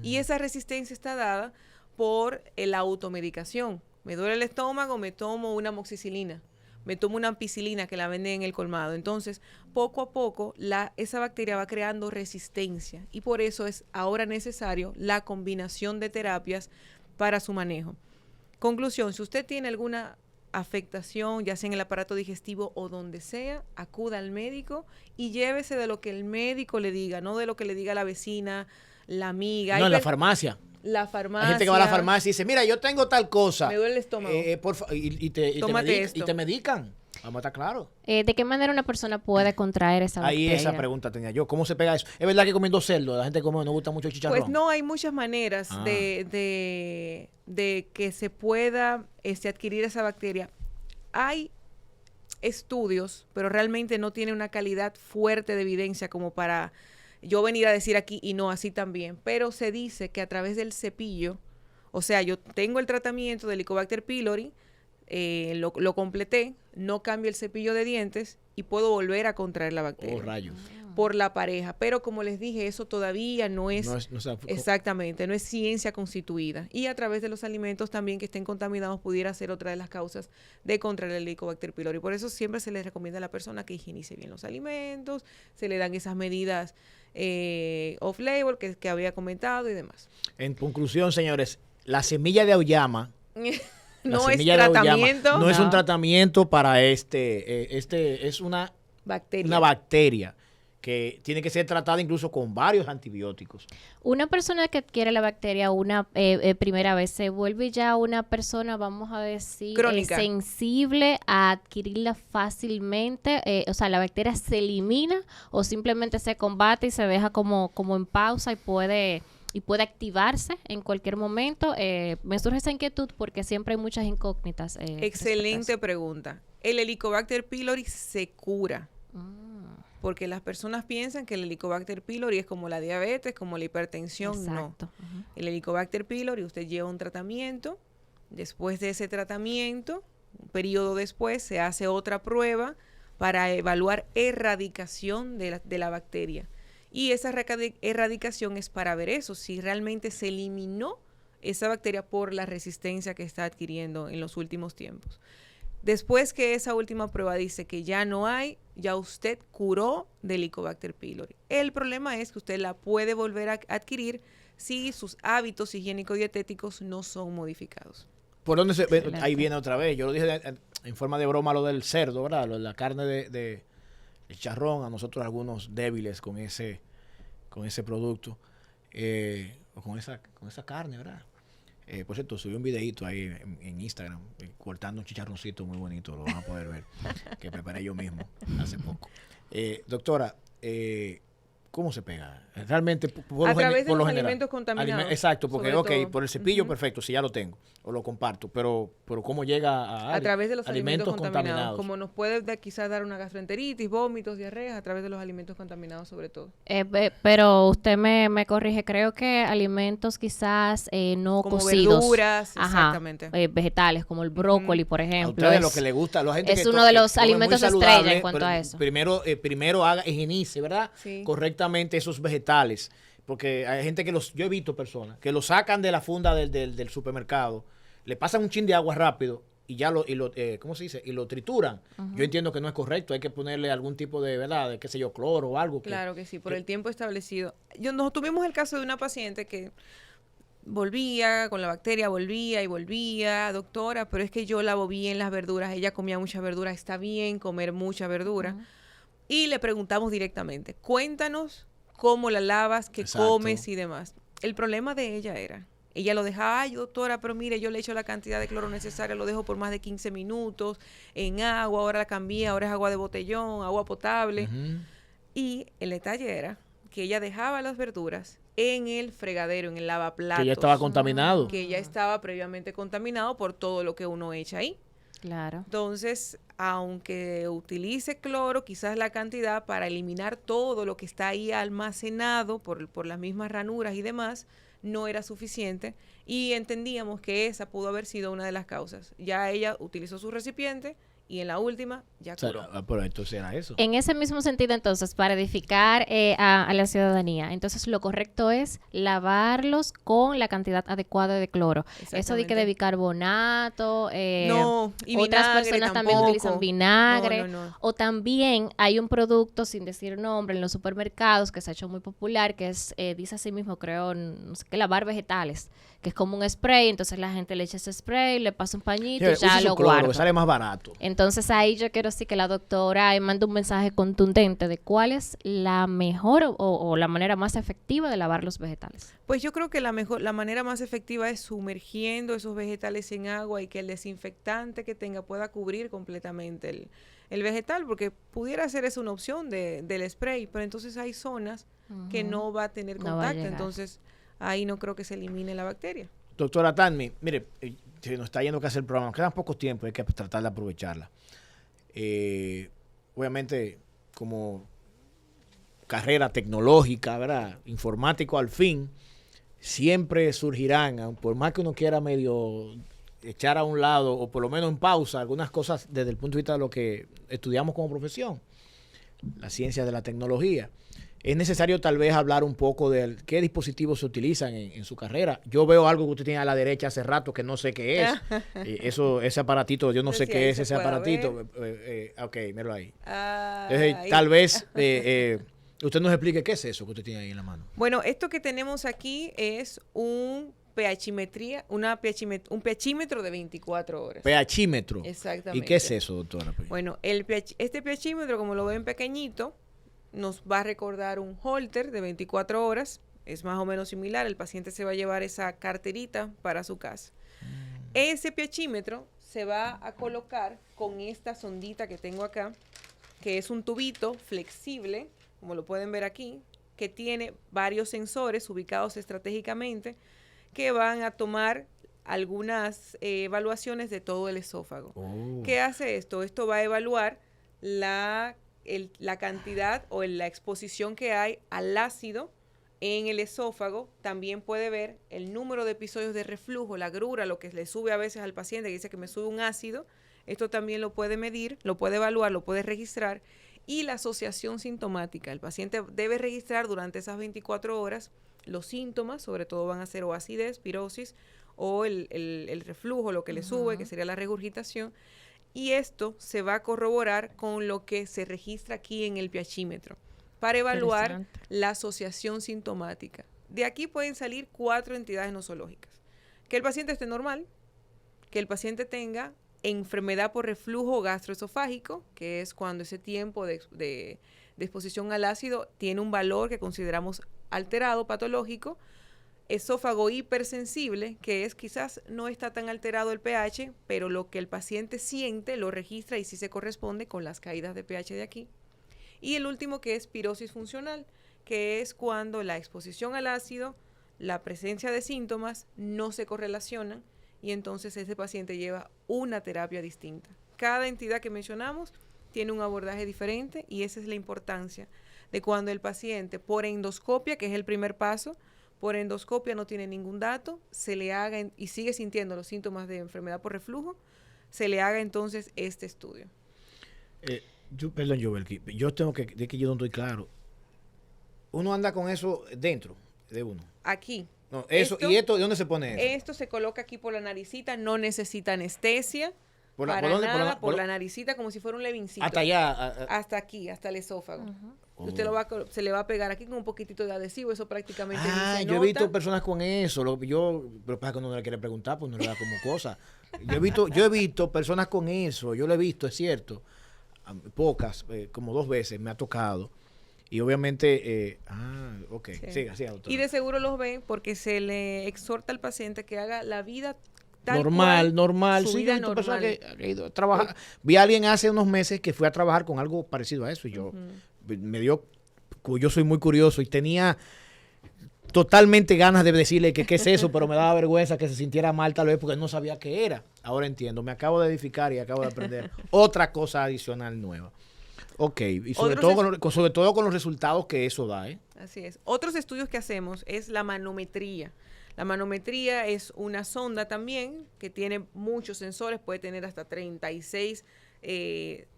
Y esa resistencia está dada por la automedicación. Me duele el estómago, me tomo una amoxicilina, me tomo una ampicilina que la venden en el colmado. Entonces, poco a poco, esa bacteria va creando resistencia y por eso es ahora necesario la combinación de terapias para su manejo. Conclusión, si usted tiene alguna afectación, ya sea en el aparato digestivo o donde sea, acuda al médico y llévese de lo que el médico le diga, no de lo que le diga la vecina, la amiga. No, en la farmacia. La farmacia. Hay gente que va a la farmacia y dice, mira, yo tengo tal cosa. Me duele el estómago. Y te medican. Vamos a estar claro. ¿De qué manera una persona puede contraer esa bacteria? Ahí esa pregunta tenía yo. ¿Cómo se pega eso? ¿Es verdad que comiendo cerdo la gente come, no gusta mucho el chicharrón? Pues no, hay muchas maneras de que se pueda adquirir esa bacteria. Hay estudios, pero realmente no tiene una calidad fuerte de evidencia como para yo venir a decir aquí y no así también. Pero se dice que a través del cepillo, o sea, yo tengo el tratamiento del Helicobacter pylori, lo completé, no cambio el cepillo de dientes y puedo volver a contraer la bacteria. Oh, rayos. por la pareja. Pero como les dije, eso todavía no es exactamente, no es ciencia constituida. Y a través de los alimentos también que estén contaminados pudiera ser otra de las causas de contraer el Helicobacter pylori. Por eso siempre se les recomienda a la persona que higienice bien los alimentos, se le dan esas medidas off-label que había comentado y demás. En conclusión, señores, la semilla de auyama no es tratamiento. No es un tratamiento para es una bacteria que tiene que ser tratada incluso con varios antibióticos. Una persona que adquiere la bacteria una primera vez se vuelve ya una persona, vamos a decir, sensible a adquirirla fácilmente. O sea, la bacteria se elimina o simplemente se combate y se deja como en pausa y puede activarse en cualquier momento. Me surge esa inquietud porque siempre hay muchas incógnitas. Excelente pregunta. El Helicobacter pylori se cura. Porque las personas piensan que el Helicobacter pylori es como la diabetes, como la hipertensión. Exacto. No. El Helicobacter pylori, usted lleva un tratamiento. Después de ese tratamiento, un periodo después, se hace otra prueba para evaluar erradicación de la bacteria. Y esa erradicación es para ver eso, si realmente se eliminó esa bacteria por la resistencia que está adquiriendo en los últimos tiempos. Después que esa última prueba dice que ya no hay, ya usted curó del Helicobacter pylori. El problema es que usted la puede volver a adquirir si sus hábitos higiénico-dietéticos no son modificados. ¿Por dónde se ve? Ahí viene otra vez. Yo lo dije en forma de broma lo del cerdo, ¿verdad? La carne de el charrón, a nosotros algunos débiles con ese producto, o con esa carne, ¿verdad? Por cierto, subí un videito ahí en Instagram, cortando un chicharroncito muy bonito, lo van a poder ver, que preparé yo mismo hace poco. Doctora, ¿cómo se pega? Realmente, a través de los alimentos contaminados. Exacto, porque, por el cepillo, perfecto, si ya lo tengo, o lo comparto, pero ¿cómo llega a través de los alimentos contaminados? Como nos puede quizás dar una gastroenteritis, vómitos, diarreas, a través de los alimentos contaminados sobre todo. Pero usted me corrige, creo que alimentos quizás no como cocidos. Verduras, exactamente. Vegetales, como el brócoli, por ejemplo. A ustedes lo que les gusta, la gente es uno de los alimentos estrella en cuanto a eso. Primero higienice, ¿verdad? Sí. Correctamente esos vegetales, porque hay gente yo he visto personas que lo sacan de la funda del supermercado, le pasan un chin de agua rápido y ya ¿cómo se dice? Y lo trituran. Yo entiendo que no es correcto, hay que ponerle algún tipo de, ¿verdad? De qué sé yo, cloro o algo. Claro que sí, por el tiempo establecido. Nos tuvimos el caso de una paciente que volvía con la bacteria, volvía, doctora, pero es que yo lavo bien las verduras, ella comía mucha verdura, está bien comer mucha verdura. Y le preguntamos directamente, cuéntanos cómo la lavas, qué comes y demás. El problema de ella lo dejaba, ay doctora, pero mire, yo le echo la cantidad de cloro necesaria, lo dejo por más de 15 minutos en agua, ahora la cambié, ahora es agua de botellón, agua potable. Y el detalle era que ella dejaba las verduras en el fregadero, en el lavaplatos. Que ya estaba contaminado. Que ya estaba previamente contaminado por todo lo que uno echa ahí. Claro. Entonces, aunque utilice cloro, quizás la cantidad para eliminar todo lo que está ahí almacenado por las mismas ranuras y demás, no era suficiente y entendíamos que esa pudo haber sido una de las causas. Ya ella utilizó su recipiente y en la última ya curó. Pero entonces era eso. En ese mismo sentido, entonces, para edificar a la ciudadanía, entonces lo correcto es lavarlos con la cantidad adecuada de cloro. Eso de que de bicarbonato, no, y otras personas también utilizan vinagre. No. O también hay un producto, sin decir nombre, en los supermercados que se ha hecho muy popular, que es, dice así mismo, creo, no sé qué, lavar vegetales, que es como un spray, entonces la gente le echa ese spray, le pasa un pañito y ya lo guarda. Sale más barato. Entonces ahí yo quiero sí que la doctora mande un mensaje contundente de cuál es la mejor o la manera más efectiva de lavar los vegetales. Pues yo creo que la manera más efectiva es sumergiendo esos vegetales en agua y que el desinfectante que tenga pueda cubrir completamente el vegetal, porque pudiera ser esa una opción del spray, pero entonces hay zonas que no va a tener contacto, entonces ahí no creo que se elimine la bacteria. Doctora Tanmi, mire, se nos está yendo casi el programa, nos quedan pocos tiempos, hay que tratar de aprovecharla. Obviamente, como carrera tecnológica, ¿verdad? Informático al fin, siempre surgirán, por más que uno quiera medio echar a un lado, o por lo menos en pausa, algunas cosas desde el punto de vista de lo que estudiamos como profesión. la ciencia de la tecnología. Es necesario tal vez hablar un poco de qué dispositivos se utilizan en su carrera. Yo veo algo que usted tiene a la derecha hace rato que no sé qué es. Ese aparatito, yo no sé qué es ese aparatito. Ok, míralo ahí. Entonces, Ahí. tal vez usted nos explique qué es eso que usted tiene ahí en la mano. Bueno, esto que tenemos aquí es un pHimetría, un pHímetro de 24 horas. pHímetro. Exactamente. ¿Y qué es eso, doctora? Bueno, este pHímetro, como lo ven pequeñito, nos va a recordar un holter de 24 horas. Es más o menos similar. El paciente se va a llevar esa carterita para su casa. Ese pHímetro se va a colocar con esta sondita que tengo acá, que es un tubito flexible, como lo pueden ver aquí, que tiene varios sensores ubicados estratégicamente que van a tomar algunas evaluaciones de todo el esófago. ¿Qué hace esto? Esto va a evaluar la cantidad o la exposición que hay al ácido en el esófago. También puede ver el número de episodios de reflujo, la agrura, lo que le sube a veces al paciente, que dice que me sube un ácido. Esto también lo puede medir, lo puede evaluar, lo puede registrar. Y la asociación sintomática. El paciente debe registrar durante esas 24 horas los síntomas, sobre todo van a ser o acidez, pirosis, o el reflujo, lo que le sube, que sería la regurgitación. Y esto se va a corroborar con lo que se registra aquí en el pHímetro para evaluar la asociación sintomática. De aquí pueden salir 4 entidades nosológicas. Que el paciente esté normal, que el paciente tenga enfermedad por reflujo gastroesofágico, que es cuando ese tiempo de exposición al ácido tiene un valor que consideramos alterado, patológico. Esófago hipersensible, que es quizás no está tan alterado el pH, pero lo que el paciente siente lo registra y sí se corresponde con las caídas de pH de aquí. Y el último, que es pirosis funcional, que es cuando la exposición al ácido, la presencia de síntomas no se correlacionan y entonces ese paciente lleva una terapia distinta. Cada entidad que mencionamos tiene un abordaje diferente y esa es la importancia de cuando el paciente por endoscopia, que es el primer paso, por endoscopia no tiene ningún dato, se le haga y sigue sintiendo los síntomas de enfermedad por reflujo, se le haga entonces este estudio. Perdón, yo tengo que yo no estoy claro. Uno anda con eso dentro de uno. Aquí. No, eso, ¿y esto de dónde se pone eso? Esto se coloca aquí por la naricita, no necesita anestesia. Por la naricita, como si fuera un levincito. Hasta allá. Hasta aquí, hasta el esófago. Usted se le va a pegar aquí con un poquitito de adhesivo, eso prácticamente ni se yo nota. he visto personas con eso. Pero pasa que uno no le quiere preguntar, pues no le da como cosa. Yo he visto personas con eso, yo lo he visto, es cierto. Pocas, como 2 veces me ha tocado. Y obviamente, ok, Sí. siga, doctor. Y de seguro los ven porque se le exhorta al paciente que haga la vida normal. Su Sí, vida yo he visto personas normal. que he ido a trabajar. Vi a alguien hace unos meses que fue a trabajar con algo parecido a eso. Y yo yo soy muy curioso y tenía totalmente ganas de decirle que qué es eso, pero me daba vergüenza que se sintiera mal tal vez porque no sabía qué era. Ahora entiendo, me acabo de edificar y acabo de aprender otra cosa adicional nueva. Ok, y sobre todo con los resultados que eso da, ¿eh? Así es. Otros estudios que hacemos es la manometría. La manometría es una sonda también que tiene muchos sensores, puede tener hasta 36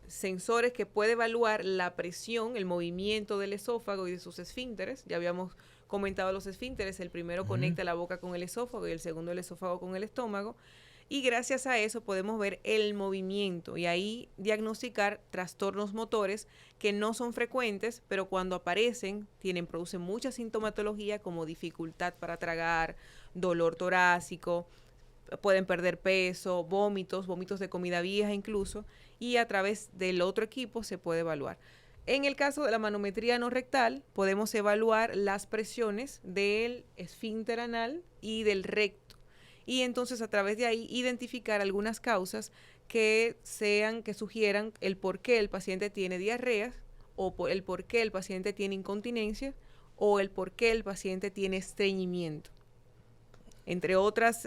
sensores que puede evaluar la presión, el movimiento del esófago y de sus esfínteres. Ya habíamos comentado los esfínteres, el primero conecta la boca con el esófago y el segundo el esófago con el estómago. Y gracias a eso podemos ver el movimiento y ahí diagnosticar trastornos motores que no son frecuentes, pero cuando aparecen producen mucha sintomatología como dificultad para tragar, dolor torácico, pueden perder peso, vómitos de comida vieja incluso, y a través del otro equipo se puede evaluar. En el caso de la manometría no rectal, podemos evaluar las presiones del esfínter anal y del recto. Y entonces a través de ahí identificar algunas causas que sugieran el por qué el paciente tiene diarrea o el por qué el paciente tiene incontinencia o el por qué el paciente tiene estreñimiento. Entre otras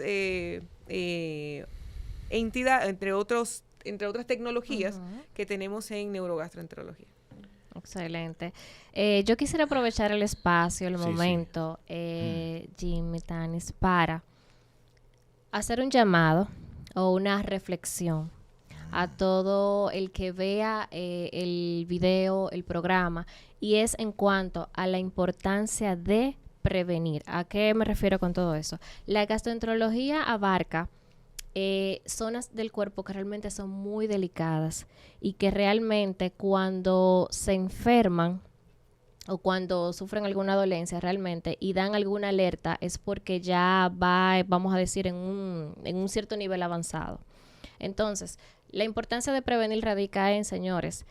entre otras tecnologías que tenemos en neurogastroenterología. Excelente. Yo quisiera aprovechar el espacio, el momento, Jimmy, Tanis, para hacer un llamado o una reflexión a todo el que vea el video, el programa, y es en cuanto a la importancia de prevenir. ¿A qué me refiero con todo eso? La gastroenterología abarca zonas del cuerpo que realmente son muy delicadas y que realmente cuando se enferman o cuando sufren alguna dolencia realmente y dan alguna alerta es porque ya va, vamos a decir, en un cierto nivel avanzado. Entonces, la importancia de prevenir radica en, señores,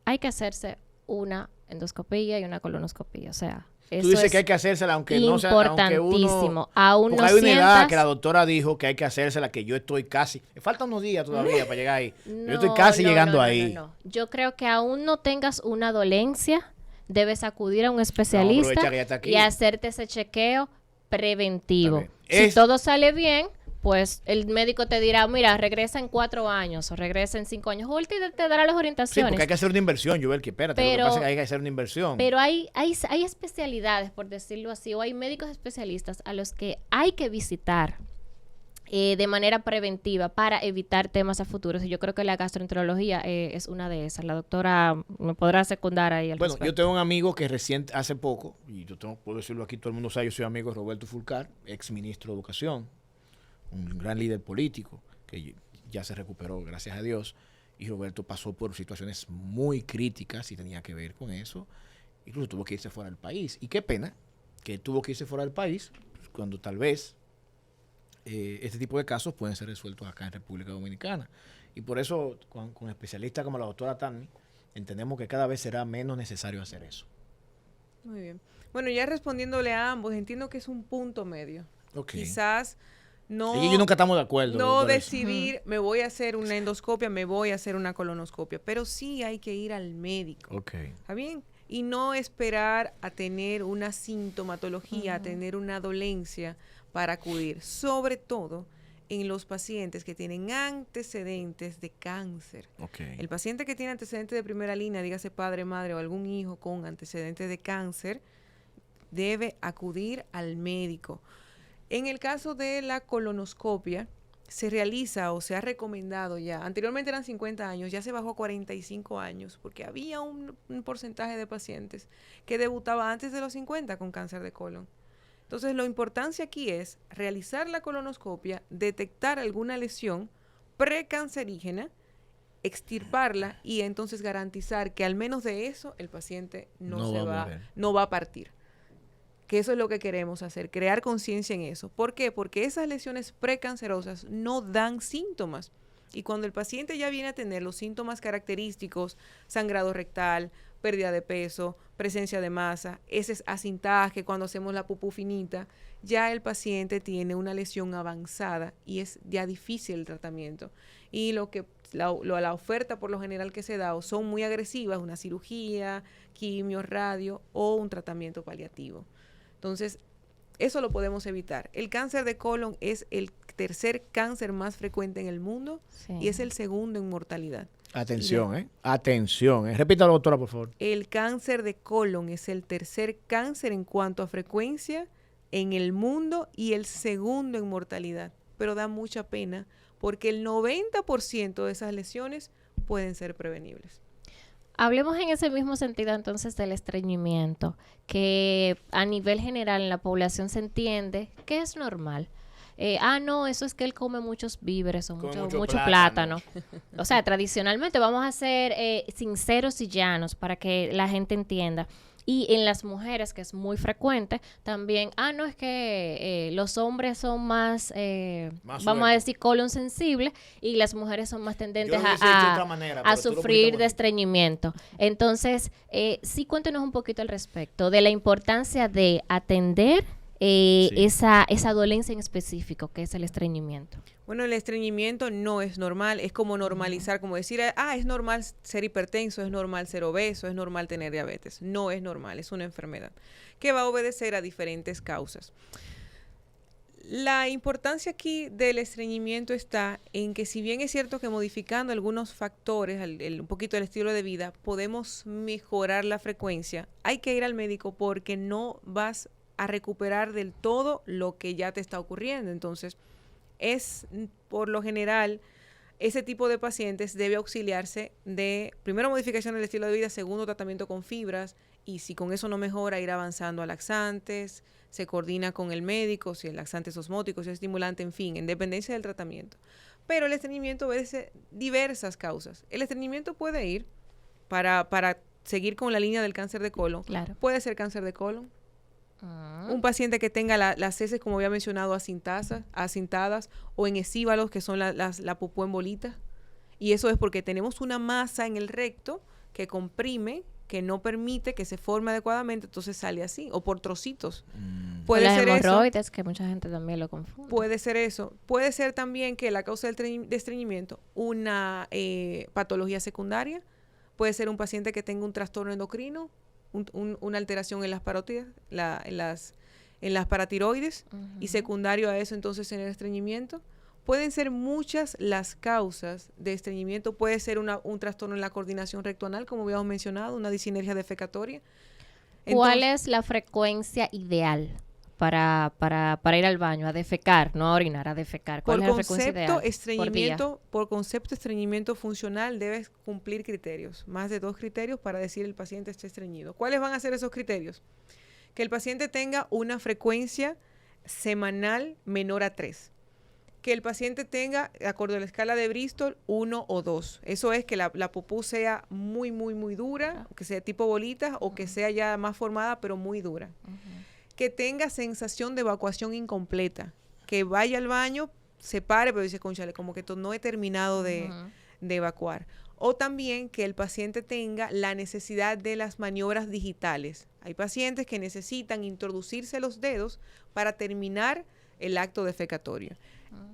hay que hacerse una endoscopía y una colonoscopía, o sea, Tú dices que hay que hacérsela aunque no sea, aunque uno, importantísimo. porque hay una edad que la doctora dijo que hay que hacérsela, que yo estoy casi, me faltan unos días todavía para llegar ahí. Yo estoy casi llegando ahí. No. Yo creo que aún no tengas una dolencia, debes acudir a un especialista y hacerte ese chequeo preventivo. Si todo sale bien, pues el médico te dirá, mira, regresa en 4 años o regresa en 5 años. O él te dará las orientaciones. Sí, porque hay que hacer una inversión, Joel, que espérate, lo que pasa es que hay que hacer una inversión. Pero hay especialidades, por decirlo así, o hay médicos especialistas a los que hay que visitar de manera preventiva para evitar temas a futuros. Y yo creo que la gastroenterología es una de esas. La doctora me podrá secundar ahí al respecto. Yo tengo un amigo que hace poco, y puedo decirlo aquí, todo el mundo sabe, yo soy amigo de Roberto Fulcar, ex ministro de Educación, un gran líder político que ya se recuperó, gracias a Dios, y Roberto pasó por situaciones muy críticas y tenía que ver con eso. Incluso tuvo que irse fuera del país. Y qué pena que tuvo que irse fuera del país cuando tal vez este tipo de casos pueden ser resueltos acá en República Dominicana. Y por eso, con especialistas como la doctora Tani, entendemos que cada vez será menos necesario hacer eso. Muy bien. Bueno, ya respondiéndole a ambos, entiendo que es un punto medio. Okay. Quizás no... Y yo nunca estamos de acuerdo. No decidir, me voy a hacer una endoscopia, me voy a hacer una colonoscopia, pero sí hay que ir al médico. Okay. ¿Está bien? Y no esperar a tener una sintomatología, a tener una dolencia para acudir, sobre todo en los pacientes que tienen antecedentes de cáncer. Okay. El paciente que tiene antecedentes de primera línea, dígase padre, madre o algún hijo con antecedentes de cáncer, debe acudir al médico. En el caso de la colonoscopia, se realiza o se ha recomendado ya, anteriormente eran 50 años, ya se bajó a 45 años, porque había un porcentaje de pacientes que debutaba antes de los 50 con cáncer de colon. Entonces, la importancia aquí es realizar la colonoscopia, detectar alguna lesión precancerígena, extirparla y entonces garantizar que al menos de eso el paciente no va a partir. Que eso es lo que queremos hacer, crear conciencia en eso. ¿Por qué? Porque esas lesiones precancerosas no dan síntomas. Y cuando el paciente ya viene a tener los síntomas característicos, sangrado rectal, pérdida de peso, presencia de masa, ese acintaje cuando hacemos la pupú finita, ya el paciente tiene una lesión avanzada y es ya difícil el tratamiento. Y la oferta por lo general que se da o son muy agresivas, una cirugía, quimio, radio o un tratamiento paliativo. Entonces, eso lo podemos evitar. El cáncer de colon es el tercer cáncer más frecuente en el mundo y es el segundo en mortalidad. Atención, Atención, Repítalo, doctora, por favor. El cáncer de colon es el tercer cáncer en cuanto a frecuencia en el mundo y el segundo en mortalidad. Pero da mucha pena porque el 90% de esas lesiones pueden ser prevenibles. Hablemos en ese mismo sentido entonces del estreñimiento, que a nivel general en la población se entiende que es normal. No, eso es que él come muchos víveres o mucho plátano. O sea, tradicionalmente vamos a ser sinceros y llanos para que la gente entienda. Y en las mujeres, que es muy frecuente, también, no, es que los hombres son más vamos a decir, colon sensible, y las mujeres son más tendentes a sufrir de estreñimiento. Entonces, sí, cuéntenos un poquito al respecto de la importancia de atender esa dolencia en específico, que es el estreñimiento. Bueno, el estreñimiento no es normal, es como normalizar, como decir, es normal ser hipertenso, es normal ser obeso, es normal tener diabetes. No es normal, es una enfermedad que va a obedecer a diferentes causas. La importancia aquí del estreñimiento está en que si bien es cierto que modificando algunos factores, un poquito el estilo de vida, podemos mejorar la frecuencia, hay que ir al médico porque no vas a recuperar del todo lo que ya te está ocurriendo. Entonces, es por lo general ese tipo de pacientes debe auxiliarse de, primero, modificación del estilo de vida, segundo, tratamiento con fibras, y si con eso no mejora, ir avanzando a laxantes, se coordina con el médico, si el laxante es osmótico, si es estimulante, en fin, en dependencia del tratamiento. Pero el estreñimiento obedece diversas causas. El estreñimiento puede ir para seguir con la línea del cáncer de colon. Claro. Puede ser cáncer de colon. Un paciente que tenga las heces, como había mencionado, acintadas o en esíbalos, que son la popó en bolitas. Y eso es porque tenemos una masa en el recto que comprime, que no permite que se forme adecuadamente, entonces sale así, o por trocitos. Puede las ser hemorroides, eso. que mucha gente también lo confunde. Puede ser eso. Puede ser también que la causa de estreñimiento, una patología secundaria. Puede ser un paciente que tenga un trastorno endocrino, una alteración en las parótidas, en las paratiroides, y secundario a eso entonces en el estreñimiento. Pueden ser muchas las causas de estreñimiento. Puede ser un trastorno en la coordinación rectoanal, como habíamos mencionado, una disinergia defecatoria. ¿Cuál es la frecuencia ideal para ir al baño, a defecar, no a orinar, a defecar? ¿Cuál es la frecuencia ideal? Por concepto, estreñimiento funcional debes cumplir criterios, más de 2 criterios para decir el paciente está estreñido. ¿Cuáles van a ser esos criterios? Que el paciente tenga una frecuencia semanal menor a 3. Que el paciente tenga, de acuerdo a la escala de Bristol, 1 o 2. Eso es que la popó sea muy, muy, muy dura, que sea tipo bolitas, o que sea ya más formada, pero muy dura. Que tenga sensación de evacuación incompleta. Que vaya al baño, se pare, pero dice, cónchale, como que no he terminado de evacuar. O también que el paciente tenga la necesidad de las maniobras digitales. Hay pacientes que necesitan introducirse los dedos para terminar el acto defecatorio.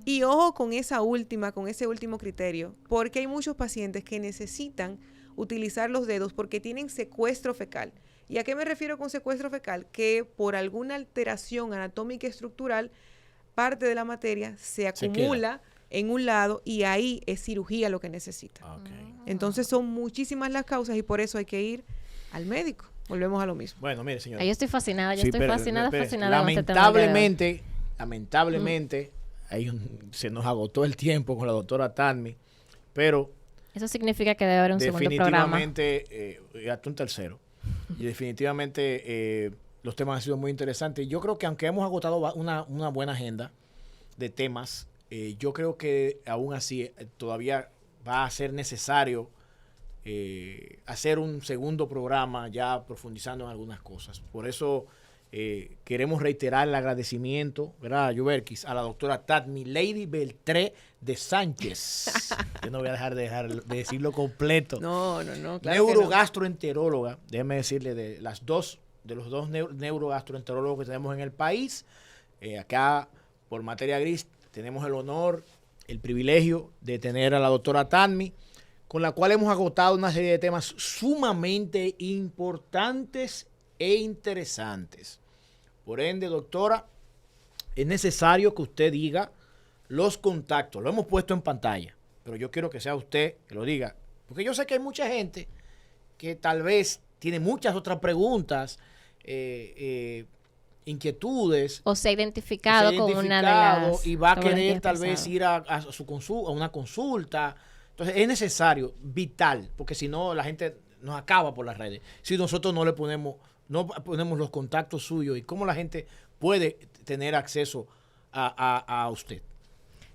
Y ojo con ese último criterio, porque hay muchos pacientes que necesitan utilizar los dedos porque tienen secuestro fecal. ¿Y a qué me refiero con secuestro fecal? Que por alguna alteración anatómica y estructural, parte de la materia se acumula en un lado y ahí es cirugía lo que necesita. Entonces son muchísimas las causas y por eso hay que ir al médico. Volvemos a lo mismo. Bueno, mire, señora. Yo estoy fascinada, fascinada. Lamentablemente, se nos agotó el tiempo con la doctora Tadmi, pero eso significa que debe haber un segundo programa. Definitivamente, hasta un tercero. Y definitivamente los temas han sido muy interesantes. Yo creo que aunque hemos agotado una buena agenda de temas, yo creo que aún así todavía va a ser necesario hacer un segundo programa ya profundizando en algunas cosas. Por eso queremos reiterar el agradecimiento, ¿verdad, Yuberkis? A la doctora Tadmi Lady Beltré de Sánchez. Yo no voy a dejar de decirlo completo. No. Claro, neurogastroenteróloga, déjeme decirle, de los dos neurogastroenterólogos que tenemos en el país. Acá, por Materia Gris, tenemos el honor, el privilegio de tener a la doctora Tadmi, con la cual hemos agotado una serie de temas sumamente importantes e interesantes. Por ende, doctora, es necesario que usted diga los contactos. Lo hemos puesto en pantalla, pero yo quiero que sea usted que lo diga, porque yo sé que hay mucha gente que tal vez tiene muchas otras preguntas, inquietudes. O se ha identificado con una de las... Y va a querer tal vez ir a una consulta. Entonces, es necesario, vital, porque si no, la gente nos acaba por las redes. Si nosotros no ponemos los contactos suyos y cómo la gente puede tener acceso a usted.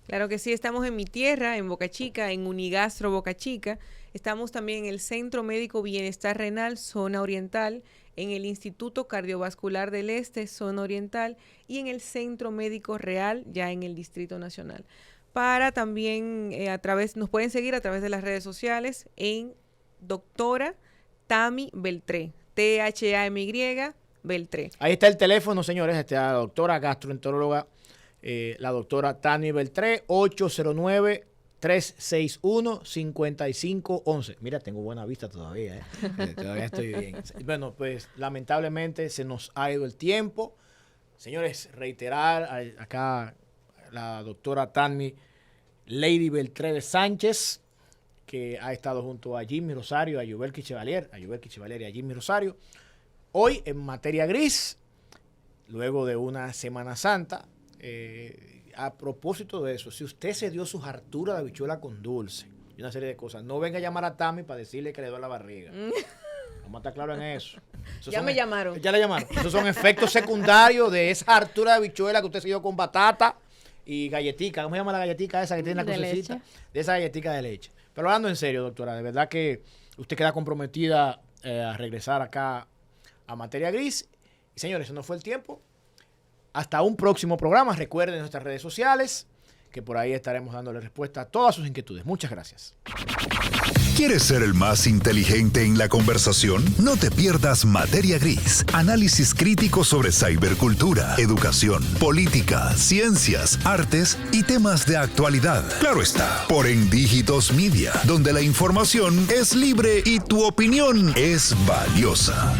Claro que sí, estamos en mi tierra, en Boca Chica, en Unigastro Boca Chica. Estamos también en el Centro Médico Bienestar Renal, zona oriental, en el Instituto Cardiovascular del Este, zona oriental, y en el Centro Médico Real, ya en el Distrito Nacional. Para también, nos pueden seguir a través de las redes sociales en doctora Tami Beltré. THAMY Beltré. Ahí está el teléfono, señores, la doctora gastroenteróloga, la doctora Tami Beltré, 809-361-5511. Mira, tengo buena vista todavía, todavía estoy bien. Bueno, pues lamentablemente se nos ha ido el tiempo. Señores, reiterar acá la doctora Tadmi Lady Beltré de Sánchez, que ha estado junto a Jimmy Rosario, a Yuberkis Chevalier y a Jimmy Rosario. Hoy en Materia Gris, luego de una Semana Santa, a propósito de eso, si usted se dio sus harturas de habichuela con dulce y una serie de cosas, no venga a llamar a Tami para decirle que le duele la barriga. Vamos a estar claros en eso. Ya me llamaron. Ya le llamaron. Esos son efectos secundarios de esa hartura de habichuela que usted se dio con batata y galletica. ¿Cómo se llama la galletica esa que tiene la crucecita? De esa galletica de leche. Pero hablando en serio, doctora, de verdad que usted queda comprometida a regresar acá a Materia Gris. Y señores, eso no fue el tiempo. Hasta un próximo programa. Recuerden nuestras redes sociales, que por ahí estaremos dándole respuesta a todas sus inquietudes. Muchas gracias. ¿Quieres ser el más inteligente en la conversación? No te pierdas Materia Gris, análisis crítico sobre cibercultura, educación, política, ciencias, artes y temas de actualidad. Claro está, por En Dígitos Media, donde la información es libre y tu opinión es valiosa.